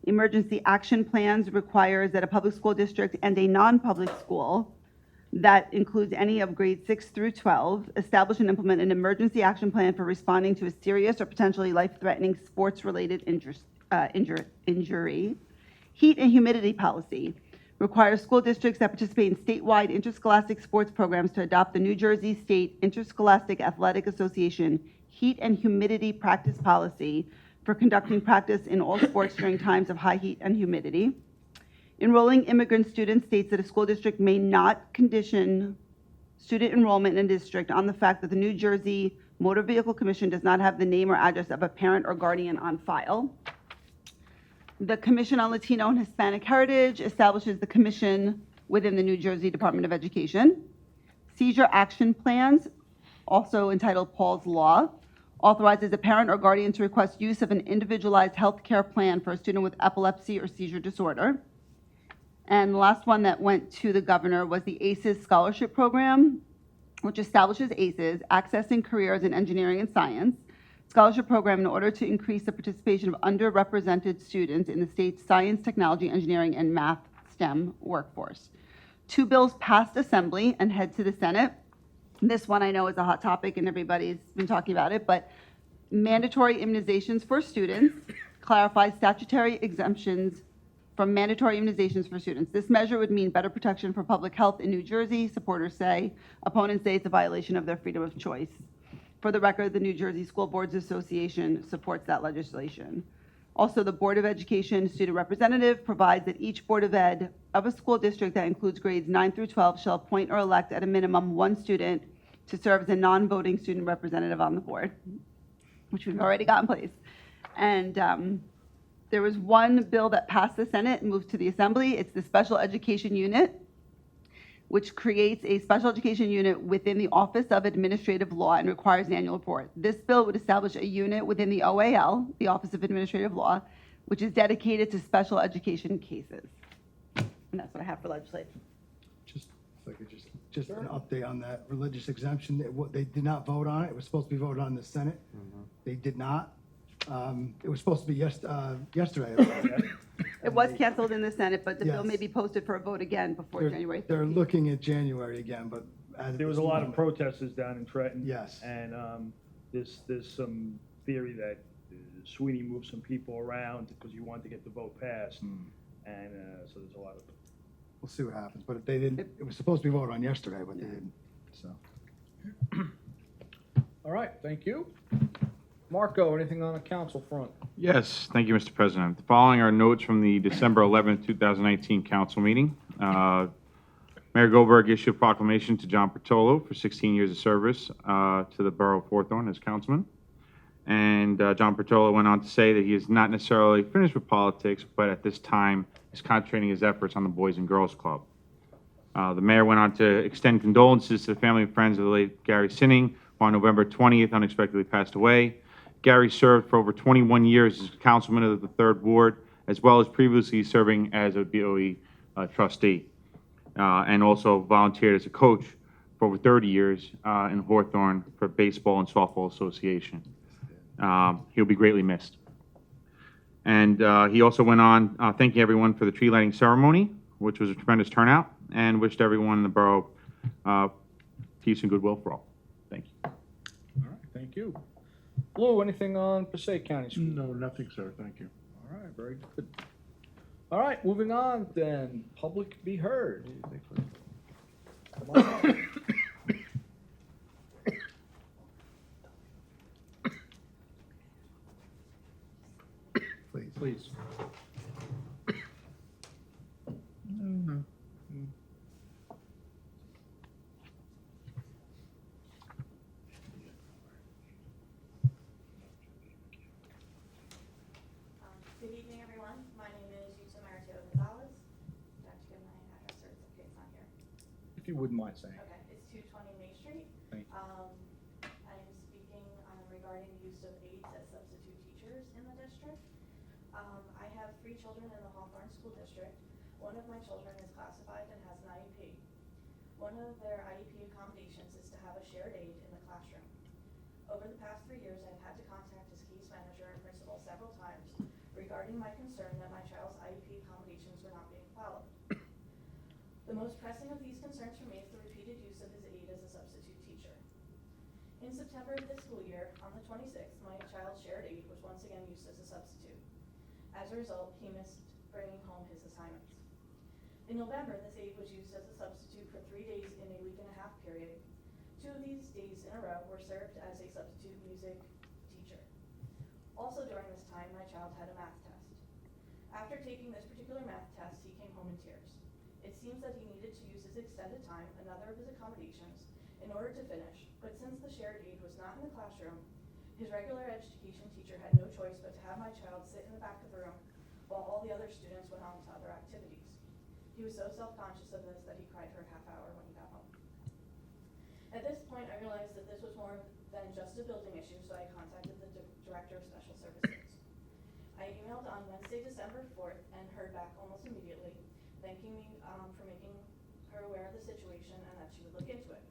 Speaker 9: Emergency action plans requires that a public school district and a non-public school that includes any of grades 6 through 12 establish and implement an emergency action plan for responding to a serious or potentially life-threatening sports-related injury. Heat and humidity policy requires school districts that participate in statewide interscholastic sports programs to adopt the New Jersey State Interscholastic Athletic Association heat and humidity practice policy for conducting practice in all sports during times of high heat and humidity. Enrolling immigrant students states that a school district may not condition student enrollment in a district on the fact that the New Jersey Motor Vehicle Commission does not have the name or address of a parent or guardian on file. The Commission on Latino and Hispanic Heritage establishes the commission within the New Jersey Department of Education. Seizure action plans, also entitled Paul's Law, authorizes a parent or guardian to request use of an individualized health care plan for a student with epilepsy or seizure disorder. And the last one that went to the governor was the ACES scholarship program, which establishes ACES, Accessing Careers in Engineering and Science, scholarship program in order to increase the participation of underrepresented students in the state's science, technology, engineering, and math STEM workforce. 2 bills passed Assembly and head to the Senate. This one I know is a hot topic and everybody's been talking about it, but mandatory immunizations for students clarifies statutory exemptions from mandatory immunizations for students. This measure would mean better protection for public health in New Jersey, supporters say. Opponents say it's a violation of their freedom of choice. For the record, the New Jersey School Boards Association supports that legislation. Also, the Board of Education student representative provides that each Board of Ed of a school district that includes grades 9 through 12 shall appoint or elect at a minimum 1 student to serve as a non-voting student representative on the board, which we've already got in place. And there was one bill that passed the Senate and moved to the Assembly. It's the Special Education Unit, which creates a special education unit within the Office of Administrative Law and requires an annual report. This bill would establish a unit within the OAL, the Office of Administrative Law, which is dedicated to special education cases. And that's what I have for legislation.
Speaker 4: Just, if I could just an update on that religious exemption. They did not vote on it. It was supposed to be voted on in the Senate. They did not. It was supposed to be yesterday.
Speaker 9: It was canceled in the Senate, but the bill
Speaker 4: Yes.
Speaker 9: may be posted for a vote again before January 13th.
Speaker 4: They're looking at January again, but
Speaker 10: There was a lot of protesters down in Trenton.
Speaker 4: Yes.
Speaker 10: And there's some theory that Sweeney moved some people around because he wanted to get the vote passed. And so there's a lot of.
Speaker 4: We'll see what happens, but they didn't. It was supposed to be voted on yesterday, but they didn't. So.
Speaker 2: All right, thank you. Marco, anything on the council front?
Speaker 12: Yes, thank you, Mr. President. The following are notes from the December 11th, 2019 council meeting. Mayor Goldberg issued a proclamation to John Bertolo for 16 years of service to the borough of Hawthorne as councilman. And John Bertolo went on to say that he is not necessarily finished with politics, but at this time is concentrating his efforts on the Boys and Girls Club. The mayor went on to extend condolences to the family and friends of the late Gary Sinning, who on November 20th unexpectedly passed away. Gary served for over 21 years as councilman of the 3rd Ward, as well as previously serving as a BOE trustee, and also volunteered as a coach for over 30 years in Hawthorne for Baseball and Softball Association. He'll be greatly missed. And he also went on thanking everyone for the tree lighting ceremony, which was a tremendous turnout, and wished everyone in the borough peace and goodwill for all. Thank you.
Speaker 2: All right, thank you. Lou, anything on Passaic County School?
Speaker 1: No, nothing, sir, thank you.
Speaker 2: All right, very good. All right, moving on then. Public be heard. Come on up.
Speaker 1: Please.
Speaker 2: Please.
Speaker 13: Good evening, everyone. My name is Yusa Maritio Gonzalez. Do I have to give my address certificates on here?
Speaker 2: If you wouldn't mind saying.
Speaker 13: Okay, it's 220 Main Street.
Speaker 2: Thank you.
Speaker 13: I am speaking regarding the use of aides as substitute teachers in the district. I have 3 children in the Hawthorne School District. One of my children is classified and has an IEP. One of their IEP accommodations is to have a shared aide in the classroom. Over the past 3 years, I've had to contact his case manager and principal several times regarding my concern that my child's IEP accommodations were not being followed. The most pressing of these concerns for me is the repeated use of his aide as a substitute teacher. In September of this school year, on the 26th, my child's shared aide was once again used as a substitute. As a result, he missed bringing home his assignments. In November, this aide was used as a substitute for 3 days in a week-and-a-half period. 2 of these days in a row were served as a substitute music teacher. Also during this time, my child had a math test. After taking this particular math test, he came home in tears. It seems that he needed to use his extended time, another of his accommodations, in order to finish, but since the shared aide was not in the classroom, his regular education teacher had no choice but to have my child sit in the back of the room while all the other students went on to other activities. He was so self-conscious of this that he cried for a half hour when he got home. At this point, I realized that this was more than just a building issue, so I contacted the Director of Special Services. I emailed on Wednesday, December 4th, and heard back almost immediately, thanking me for making her aware of the situation and that she would look into it.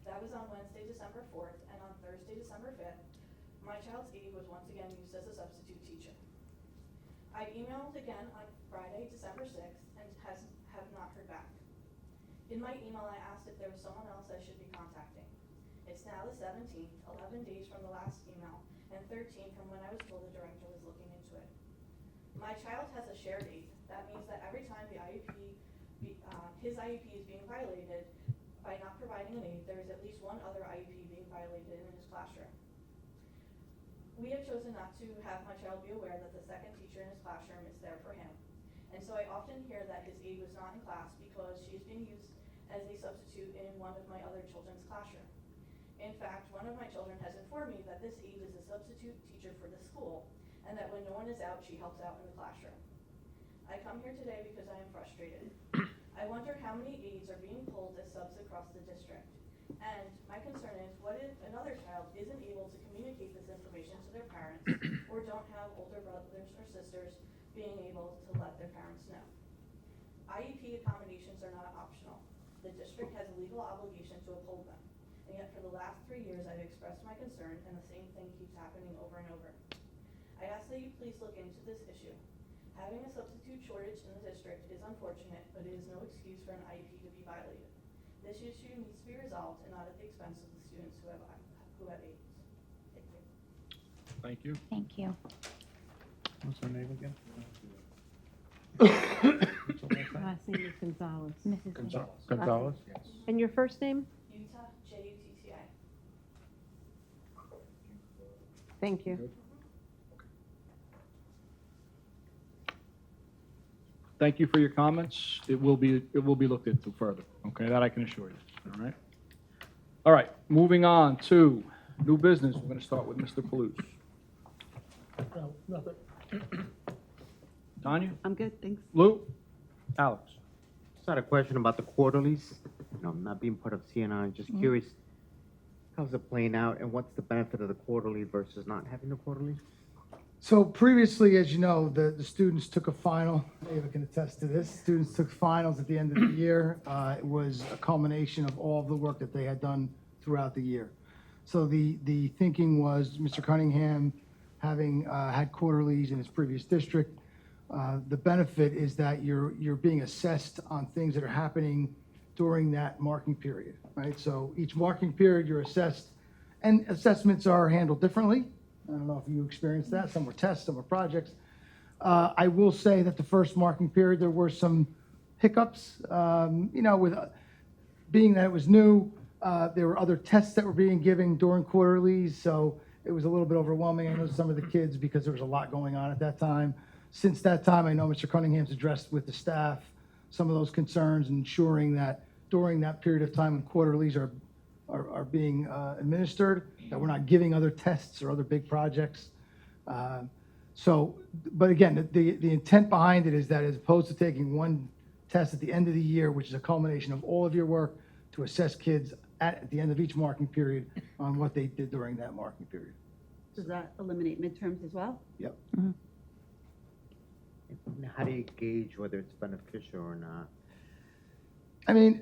Speaker 13: That was on Wednesday, December 4th, and on Thursday, December 5th, my child's aide was once again used as a substitute teacher. I emailed again on Friday, December 6th, and have not heard back. In my email, I asked if there was someone else I should be contacting. It's now the 17th, 11 days from the last email, and 13 from when I was told the director was looking into it. My child has a shared aide. That means that every time the his IEP is being violated by not providing an aide, there is at least one other IEP being violated in his classroom. We have chosen not to have my child be aware that the second teacher in his classroom is there for him. And so I often hear that his aide was not in class because she is being used as a substitute in one of my other children's classroom. In fact, one of my children has informed me that this aide is a substitute teacher for the school, and that when no one is out, she helps out in the classroom. I come here today because I am frustrated. I wonder how many aides are being pulled as subs across the district. And my concern is, what if another child isn't able to communicate this information to their parents, or don't have older brothers or sisters being able to let their parents know? IEP accommodations are not optional. The district has a legal obligation to uphold them. And yet for the last 3 years, I've expressed my concern, and the same thing keeps happening over and over. I ask that you please look into this issue. Having a substitute shortage in the district is unfortunate, but it is no excuse for an IEP to be violated. This issue needs to be resolved and not at the expense of the students who have aides. Thank you.
Speaker 2: Thank you.
Speaker 8: Thank you.
Speaker 1: What's her name again?
Speaker 3: Last name is Gonzalez.
Speaker 8: Mrs.
Speaker 2: Gonzalez.
Speaker 1: Gonzalez?
Speaker 2: Yes.
Speaker 3: And your first name?
Speaker 13: Utah, J-U-T-T-I.
Speaker 3: Thank you.
Speaker 2: Thank you for your comments. It will be looked into further, okay? That I can assure you, all right? All right, moving on to new business. We're going to start with Mr. Paluce.
Speaker 11: No, nothing.
Speaker 2: Tanya?
Speaker 9: I'm good, thanks.
Speaker 2: Lou? Alex?
Speaker 6: Just had a question about the quarterlies. Not being part of CNI, just curious, how's it playing out, and what's the benefit of the quarterly versus not having the quarterly?
Speaker 4: So previously, as you know, the students took a final. Ava can attest to this. Students took finals at the end of the year. It was a culmination of all of the work that they had done throughout the year. So the thinking was, Mr. Cunningham, having had quarterlies in his previous district, the benefit is that you're being assessed on things that are happening during that marking period, right? So each marking period, you're assessed, and assessments are handled differently. I don't know if you experienced that. Some were tests, some were projects. I will say that the first marking period, there were some hiccups, with being that it was new, there were other tests that were being given during quarterlies, so it was a little bit overwhelming. I know some of the kids, because there was a lot going on at that time. Since that time, I know Mr. Cunningham's addressed with the staff some of those concerns, ensuring that during that period of time when quarterlies are being administered, that we're not giving other tests or other big projects. But again, the intent behind it is that as opposed to taking one test at the end of the year, which is a culmination of all of your work, to assess kids at the end of each marking period on what they did during that marking period.
Speaker 9: Does that eliminate midterms as well?
Speaker 4: Yep.
Speaker 6: How do you gauge whether it's beneficial or not?
Speaker 4: I mean,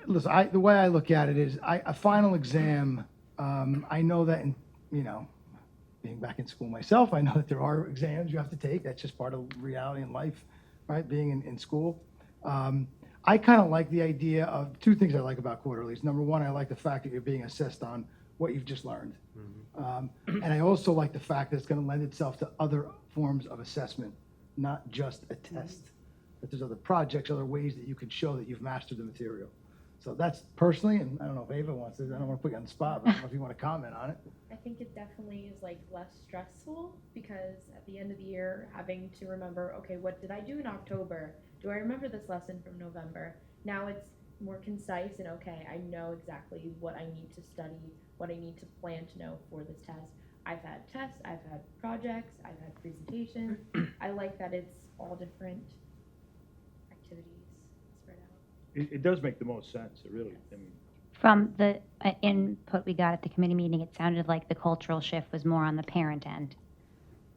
Speaker 4: listen, the way I look at it is a final exam, I know that, being back in school myself, I know that there are exams you have to take. That's just part of reality in life, right, being in school. I kind of like the idea of two things I like about quarterlies. Number one, I like the fact that you're being assessed on what you've just learned. And I also like the fact that it's going to lend itself to other forms of assessment, not just a test. That there's other projects, other ways that you can show that you've mastered the material. So that's personally, and I don't know if Ava wants to, I don't want to put you on the spot, but I don't know if you want to comment on it.
Speaker 7: I think it definitely is like less stressful because at the end of the year, having to remember, okay, what did I do in October? Do I remember this lesson from November? Now it's more concise and okay, I know exactly what I need to study, what I need to plan to know for this test. I've had tests, I've had projects, I've had presentations. I like that it's all different activities spread out.
Speaker 10: It does make the most sense, it really, I mean.
Speaker 8: From the input we got at the committee meeting, it sounded like the cultural shift was more on the parent end.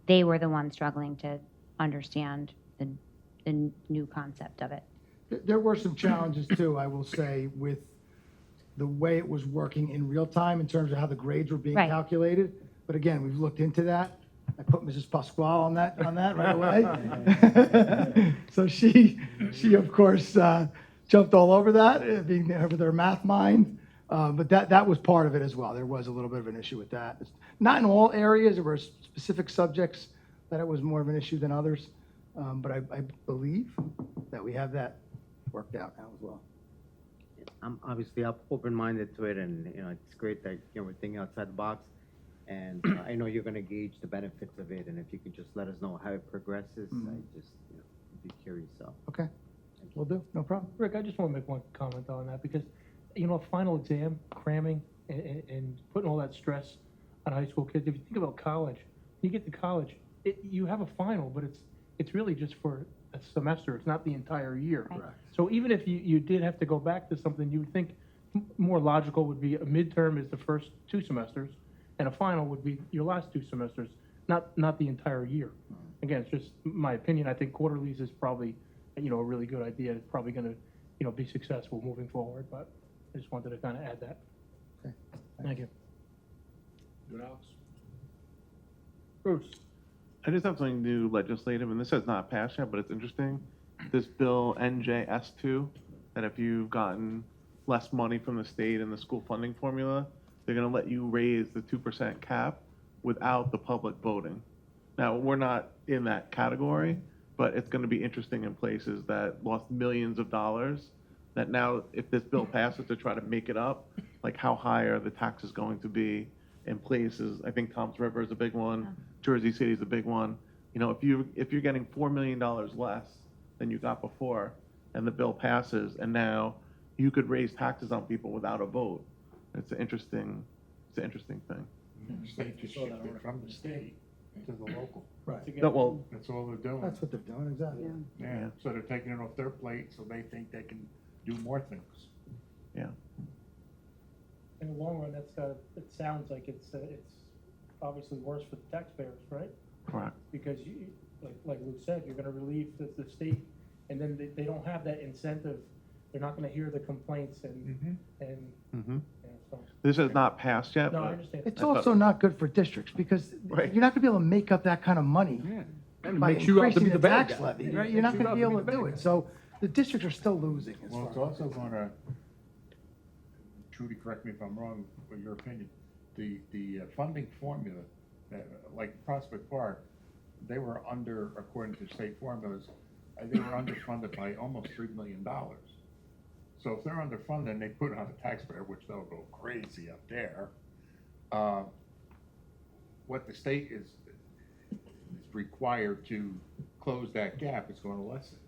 Speaker 8: They were the ones struggling to understand the new concept of it.
Speaker 4: There were some challenges too, I will say, with the way it was working in real time in terms of how the grades were being
Speaker 8: Right.
Speaker 4: calculated. But again, we've looked into that. I put Mrs. Pasquale on that right away. So she of course jumped all over that, being with her math mind. But that was part of it as well. There was a little bit of an issue with that. Not in all areas. There were specific subjects that it was more of an issue than others. But I believe that we have that worked out now as well.
Speaker 6: I'm obviously open-minded to it, and it's great that we're thinking outside the box. And I know you're going to gauge the benefits of it, and if you could just let us know how it progresses, I just be curious. So
Speaker 4: Okay, will do. No problem.
Speaker 11: Rick, I just want to make one comment on that because, a final exam, cramming, and putting all that stress on high school kids. If you think about college, when you get to college, you have a final, but it's really just for a semester. It's not the entire year.
Speaker 8: Right.
Speaker 11: So even if you did have to go back to something, you would think more logical would be a midterm is the first 2 semesters, and a final would be your last 2 semesters, not the entire year. Again, it's just my opinion. I think quarterlies is probably, a really good idea. It's probably going to, be successful moving forward. But I just wanted to kind of add that.
Speaker 4: Okay.
Speaker 11: Thank you.
Speaker 2: Anyone else?
Speaker 11: Bruce.
Speaker 14: I just have something new legislative, and this has not passed yet, but it's interesting. This bill NJS2, that if you've gotten less money from the state in the school funding formula, they're going to let you raise the 2% cap without the public voting. Now, we're not in that category, but it's going to be interesting in places that lost millions of dollars, that now, if this bill passes to try to make it up, like how high are the taxes going to be in places. I think Tom's River is a big one. Jersey City is a big one. You know, if you're getting $4 million less than you got before, and the bill passes, and now you could raise taxes on people without a vote, it's an interesting thing.
Speaker 1: The state just shifted from the state to the local.
Speaker 4: Right.
Speaker 14: No, well,
Speaker 1: That's all they're doing.
Speaker 4: That's what they're doing, exactly.
Speaker 1: Yeah, so they're taking it off their plate, so they think they can do more things.
Speaker 11: In the long run, it sounds like it's obviously worse for the taxpayers, right?
Speaker 14: correct.
Speaker 11: Because you, like Lou said, you're gonna relieve the state, and then they don't have that incentive. They're not gonna hear the complaints and,
Speaker 14: Mhm.
Speaker 11: yeah, so.
Speaker 14: This has not passed yet,
Speaker 11: No, I
Speaker 14: but
Speaker 11: understand.
Speaker 4: It's also not good for districts, because
Speaker 14: Right.
Speaker 4: you're not gonna be able to make up that kind of money
Speaker 2: And it
Speaker 4: by
Speaker 2: makes you out to
Speaker 4: increasing
Speaker 2: be
Speaker 4: the
Speaker 2: the bad
Speaker 4: tax
Speaker 2: guy.
Speaker 4: levy,
Speaker 2: Yeah,
Speaker 4: right?
Speaker 2: it
Speaker 4: You're not
Speaker 2: makes you
Speaker 4: gonna
Speaker 2: out
Speaker 4: be
Speaker 2: to be
Speaker 4: able
Speaker 2: the
Speaker 4: to do
Speaker 2: bad
Speaker 4: it,
Speaker 2: guy.
Speaker 4: so the districts are still losing as
Speaker 1: Well, it's
Speaker 4: far
Speaker 1: also gonna, Trudy, correct me if I'm wrong, with your opinion, the funding formula, like Prospect Park, they were under, according to state formulas, they were underfunded by almost $3 million. So if they're underfunded and they put it on the taxpayer, which they'll go crazy up there, what the state is required to close that gap is gonna lessen.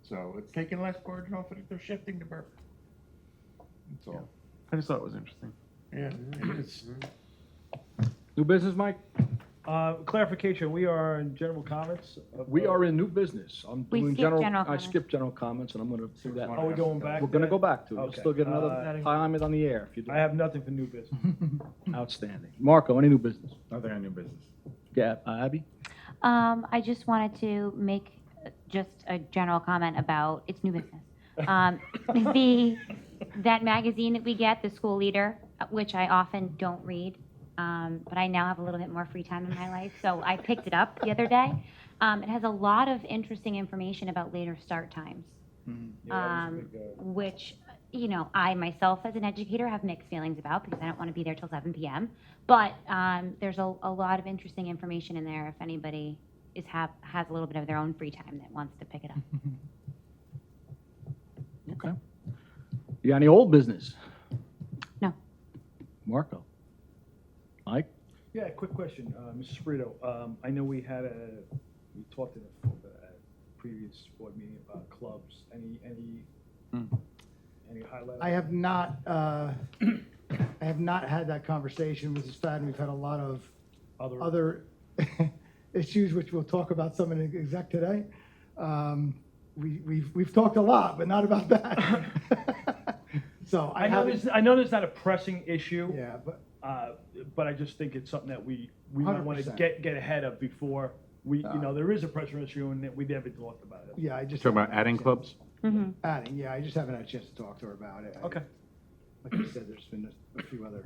Speaker 1: So it's taking less burden off it, they're shifting the burden. That's all.
Speaker 14: I just thought it was interesting.
Speaker 1: Yeah, it is.
Speaker 2: New business, Mike?
Speaker 10: Clarification, we are in general comments?
Speaker 2: We are in new business. I'm
Speaker 8: We
Speaker 2: doing
Speaker 8: skipped
Speaker 2: general,
Speaker 8: general
Speaker 2: I
Speaker 8: comments.
Speaker 2: skipped general comments, and I'm gonna do that.
Speaker 10: Are we going back?
Speaker 2: We're gonna
Speaker 10: to
Speaker 2: go
Speaker 10: that?
Speaker 2: back to it. We'll
Speaker 10: Okay.
Speaker 2: still get another time on the air if you do.
Speaker 10: I have nothing for new business.
Speaker 2: Outstanding. Marco, any new business?
Speaker 12: Nothing on new business.
Speaker 2: Yeah, Abby?
Speaker 8: I just wanted to make just a general comment about, it's new business. That magazine that we get, The School Leader, which I often don't read, but I now have a little bit more free time in my life, so I picked it up the other day. It has a lot of interesting information about later start times, which, you know, I myself as an educator have mixed feelings about because I don't want to be there till 7 p.m. But there's a lot of interesting information in there if anybody has a little bit of their own free time that wants to pick it up.
Speaker 2: Okay. You got any old business?
Speaker 8: No.
Speaker 2: Marco? Mike?
Speaker 10: Yeah, quick question, Mrs. Brito. I know we talked in a previous board meeting about clubs. Any highlights?
Speaker 4: I have not had that conversation, Mrs. Fadden. We've had a lot of other issues, which we'll talk about some in the exec today. We've talked a lot, but not about that. So
Speaker 10: I know there's not a pressing issue.
Speaker 4: Yeah,
Speaker 10: But I just think it's something that we might want to
Speaker 4: 100%.
Speaker 10: get ahead of before there is a pressure issue and that we never talked about it.
Speaker 4: yeah, I just.
Speaker 12: Talking about
Speaker 4: haven't had a
Speaker 12: adding
Speaker 4: chance-
Speaker 12: clubs?
Speaker 4: Adding, yeah, I just haven't had a chance to talk to her about it.
Speaker 10: Okay.
Speaker 4: Like you said, there's been a few other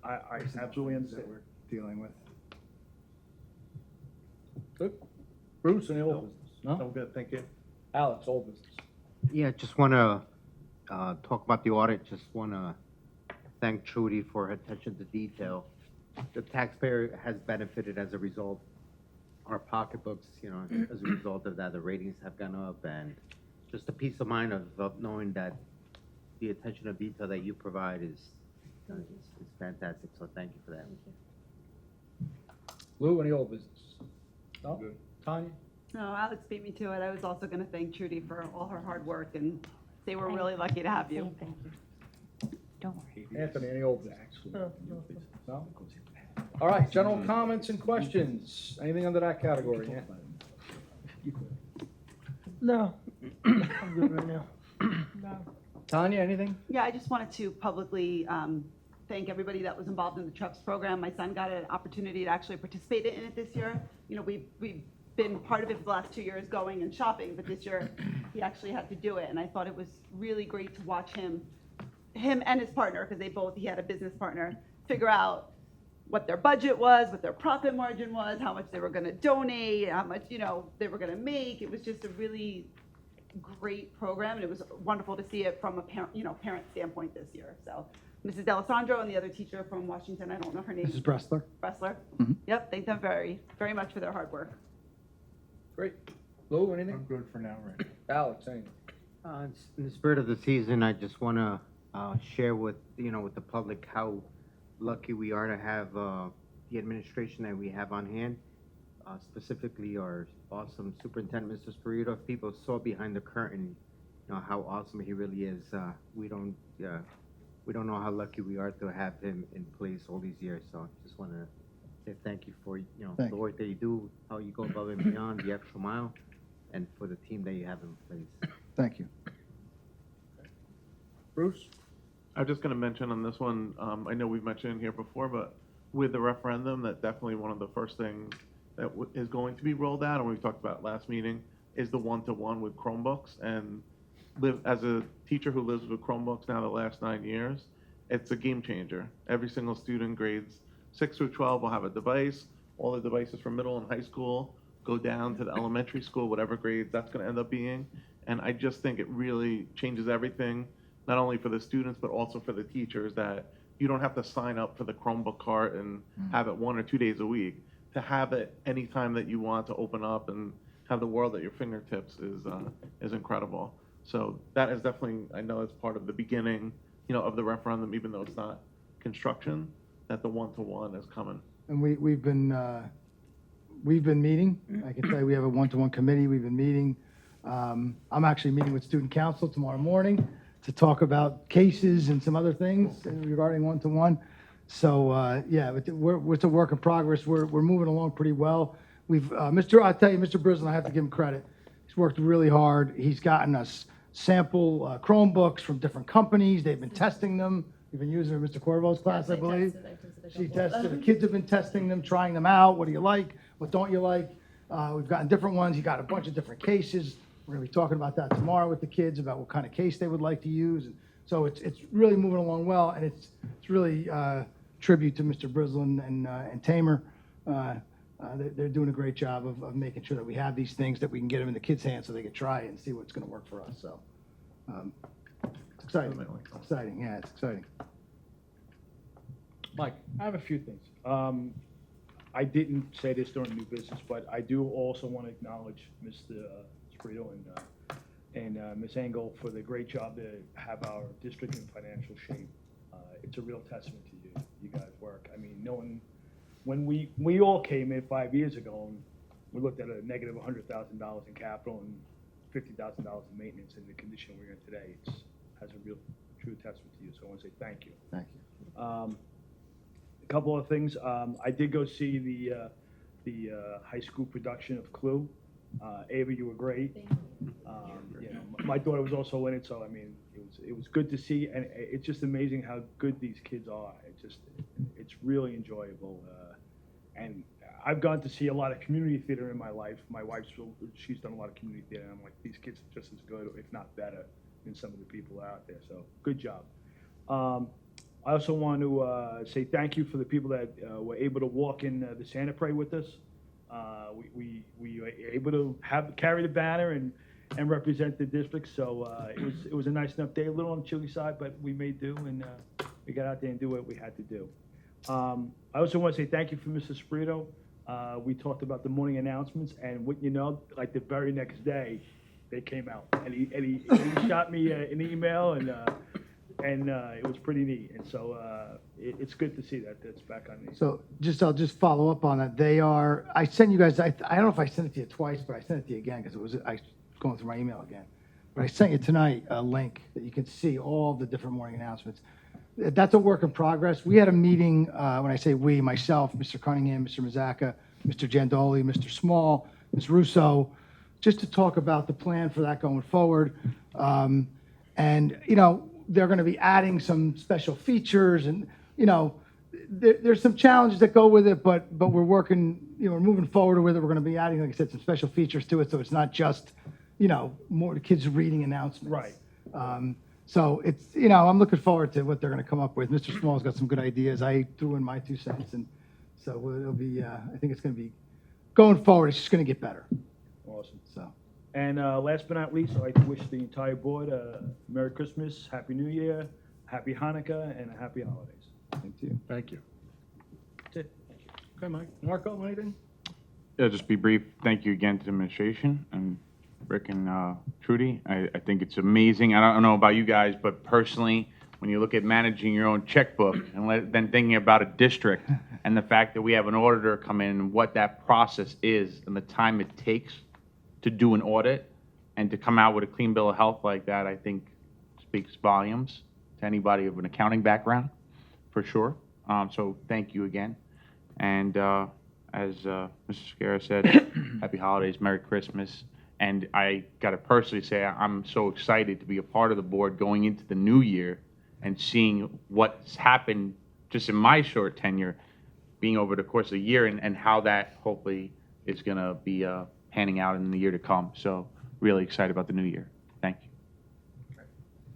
Speaker 10: I absolutely
Speaker 4: things that
Speaker 10: understand.
Speaker 4: we're dealing with.
Speaker 2: Good. Bruce, any old business? No?
Speaker 10: I'm good, thank you.
Speaker 2: Alex, old business.
Speaker 6: Yeah, just want to talk about the audit. Just want to thank Trudy for her attention to detail. The taxpayer has benefited as a result. Our pocketbooks, you know, as a result of that, the ratings have gone up, and just the peace of mind of knowing that the attention to detail that you provide is fantastic. So thank you for that.
Speaker 2: Lou, any old business? No?
Speaker 1: Good.
Speaker 2: Tanya?
Speaker 9: No, Alex beat me to it. I was also going to thank Trudy for all her hard work and say we're really lucky to have you.
Speaker 8: Thank you. Don't worry.
Speaker 2: Anthony, any old business? No? All right, general comments and questions. Anything under that category?
Speaker 11: No, I'm good right now.
Speaker 2: Tanya, anything?
Speaker 9: Yeah, I just wanted to publicly thank everybody that was involved in the TREPS program. My son got an opportunity to actually participate in it this year. You know, we've been part of it for the last 2 years going and shopping, but this year he actually had to do it. And I thought it was really great to watch him and his partner, because he had a business partner, figure out what their budget was, what their profit margin was, how much they were going to donate, how much, you know, they were going to make. It was just a really great program, and it was wonderful to see it from a parent standpoint this year. So Mrs. D'Alessandro and the other teacher from Washington, I don't know her name.
Speaker 4: Mrs. Bressler?
Speaker 9: Bressler.
Speaker 2: Mhm.
Speaker 9: Yep, thank them very, very much for their hard work.
Speaker 2: Great. Lou,
Speaker 1: I'm
Speaker 2: anything?
Speaker 1: good for now, right?
Speaker 2: Alex, anything?
Speaker 6: In the spirit of the season, I just want to share with the public how lucky we are to have the administration that we have on hand, specifically our awesome superintendent, Mr. Spirito. If people saw behind the curtain, how awesome he really is. We don't know how lucky we are to have him in place all these years. So I just want to say thank you for
Speaker 4: Thank
Speaker 6: the
Speaker 4: you.
Speaker 6: work that you do, how you go above and beyond, the extra mile, and for the team that you have in place.
Speaker 4: Thank you.
Speaker 2: Bruce?
Speaker 14: I'm just gonna mention on this one, I know we've mentioned it here before, but with the referendum, that definitely one of the first things that is going to be rolled out, and we talked about last meeting, is the one-to-one with Chromebooks. And as a teacher who lives with Chromebooks now the last 9 years, it's a game changer. Every single student, grades 6 through 12, will have a device. All the devices from middle and high school go down to the elementary school, whatever grades that's gonna end up being. And I just think it really changes everything, not only for the students, but also for the teachers, that you don't have to sign up for the Chromebook cart and have it 1 or 2 days a week. To have it anytime that you want to open up and have the world at your fingertips is incredible. So that is definitely, I know it's part of the beginning, of the referendum, even though it's not construction, that the one-to-one is coming.
Speaker 4: And we've been meeting. I can tell you, we have a one-to-one committee. We've been meeting. I'm actually meeting with student council tomorrow morning to talk about cases and some other things regarding one-to-one. So, yeah, it's a work in progress. We're moving along pretty well. I'll tell you, Mr. Brislin, I have to give him credit. He's worked really hard. He's gotten us sample Chromebooks from different companies. They've been testing them. We've been using them in Mr. Corvo's class, I believe. She tested, the kids have been testing them, trying them out. What do you like? What don't you like? We've gotten different ones. He got a bunch of different cases. We're gonna be talking about that tomorrow with the kids, about what kind of case they would like to use. And so it's really moving along well, and it's really tribute to Mr. Brislin and Tamer. They're doing a great job of making sure that we have these things, that we can get them in the kids' hands so they can try it and see what's gonna work for us. So it's exciting. Exciting, yeah, it's exciting.
Speaker 2: Mike, I have a few things. I didn't say this during new business, but I do also want to acknowledge Mr. Sprito and Ms. Engel for the great job to have our district in financial shape. It's a real testament to you guys' work. I mean, knowing when we all came in 5 years ago, and we looked at a negative $100,000 in capital and $50,000 in maintenance, in the condition we're in today, it has a real true testament to you. So I want to say thank you.
Speaker 4: Thank you.
Speaker 2: A couple of things. I did go see the high school production of Clue. Ava, you were great. My daughter was also in it, so I mean, it was good to see, and it's just amazing how good these kids are. It's really enjoyable. And I've gone to see a lot of community theater in my life. My wife's, she's done a lot of community theater, and I'm like, these kids are just as good, if not better, than some of the people out there. So good job. I also want to say thank you for the people that were able to walk in the Santa Parade with us. We were able to carry the banner and represent the district, so it was a nice enough day. A little on the chilly side, but we made do, and we got out there and do what we had to do. I also want to say thank you for Mr. Sprito. We talked about the morning announcements, and what you know, like the very next day, they came out, and he shot me an email, and it was pretty neat. And so it's good to see that that's back on the.
Speaker 4: So I'll just follow up on that. I sent you guys, I don't know if I sent it to you twice, but I sent it to you again because I was going through my email again. But I sent you tonight a link that you can see all the different morning announcements. That's a work in progress. We had a meeting, when I say we, myself, Mr. Cunningham, Mr. Mazzacca, Mr. Jandoli, Mr. Small, Ms. Russo, just to talk about the plan for that going forward. And, they're going to be adding some special features, and, there's some challenges that go with it, but we're working, we're moving forward with it. We're going to be adding, like I said, some special features to it, so it's not just, more kids reading announcements.
Speaker 2: Right.
Speaker 4: So it's, I'm looking forward to what they're going to come up with. Mr. Small's got some good ideas. I threw in my 2 cents, and so it'll be, I think it's going to be, going forward, it's just going to get better.
Speaker 2: Awesome.
Speaker 4: So.
Speaker 2: And last but not least, I'd like to wish the entire board a Merry Christmas, Happy New Year, Happy Hanukkah, and a Happy Holidays.
Speaker 4: Thank you.
Speaker 1: Thank you.
Speaker 2: That's it. Thank you. Okay, Mike. Marco, anything?
Speaker 12: Yeah, just be brief. Thank you again to the administration and Rick and Trudy. I think it's amazing. I don't know about you guys, but personally, when you look at managing your own checkbook and then thinking about a district and the fact that we have an auditor come in and what that process is and the time it takes to do an audit and to come out with a clean bill of health like that, I think speaks volumes to anybody of an accounting background, for sure. So thank you again. And as Mr. Scarra said, happy holidays, Merry Christmas. And I got to personally say I'm so excited to be a part of the board going into the new year and seeing what's happened just in my short tenure, being over the course of the year, and how that hopefully is going to be panning out in the year to come. So really excited about the new year. Thank you.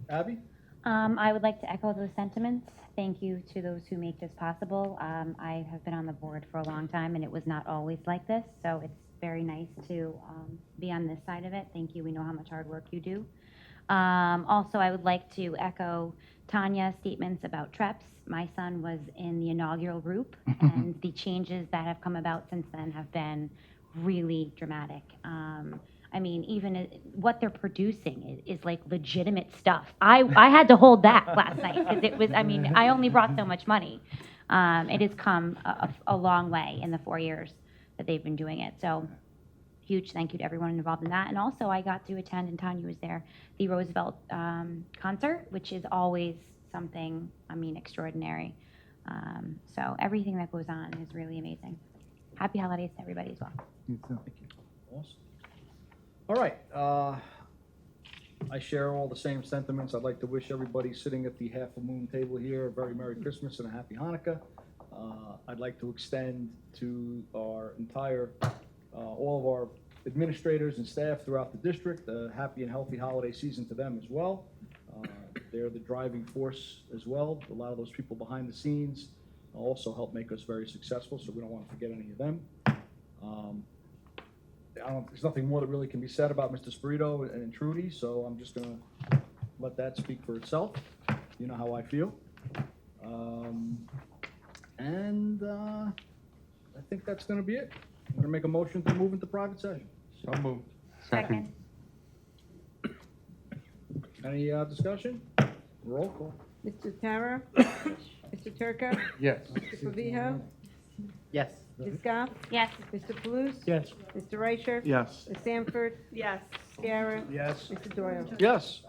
Speaker 2: Abby?
Speaker 8: I would like to echo those sentiments. Thank you to those who make this possible. I have been on the board for a long time, and it was not always like this, so it's very nice to be on this side of it. Thank you. We know how much hard work you do. Also, I would like to echo Tanya's statements about TREPS. My son was in the inaugural group, and the changes that have come about since then have been really dramatic. I mean, even what they're producing is like legitimate stuff. I had to hold back last night because it was, I mean, I only brought so much money. It has come a long way in the 4 years that they've been doing it. So huge thank you to everyone involved in that. And also I got to attend, and Tanya was there, the Roosevelt concert, which is always something, I mean, extraordinary. So everything that goes on is really amazing. Happy holidays to everybody as well.
Speaker 2: Thank you. Awesome. All right. I share all the same sentiments. I'd like to wish everybody sitting at the half a moon table here a very Merry Christmas and a Happy Hanukkah. I'd like to extend to our entire, all of our administrators and staff throughout the district a happy and healthy holiday season to them as well. They're the driving force as well. A lot of those people behind the scenes also help make us very successful, so we don't want to forget any of them. There's nothing more that really can be said about Mr. Spirito and Trudy, so I'm just going to let that speak for itself. You know how I feel. I think that's going to be it. I'm going to make a motion to move into private session.
Speaker 1: So moved.
Speaker 8: Second.
Speaker 2: Any discussion? Roll call.
Speaker 3: Mr. Tara? Mr. Turco?
Speaker 1: Yes.
Speaker 3: Mr. Clavijo?
Speaker 6: Yes.
Speaker 3: Ms. Goff?
Speaker 8: Yes.
Speaker 3: Mr. Palooz?
Speaker 11: Yes.
Speaker 3: Mr. Reicher?
Speaker 14: Yes.
Speaker 3: Ms. Sanford? Yes. Scarra?
Speaker 2: Yes.
Speaker 3: Mr. Doyle?
Speaker 2: Yes.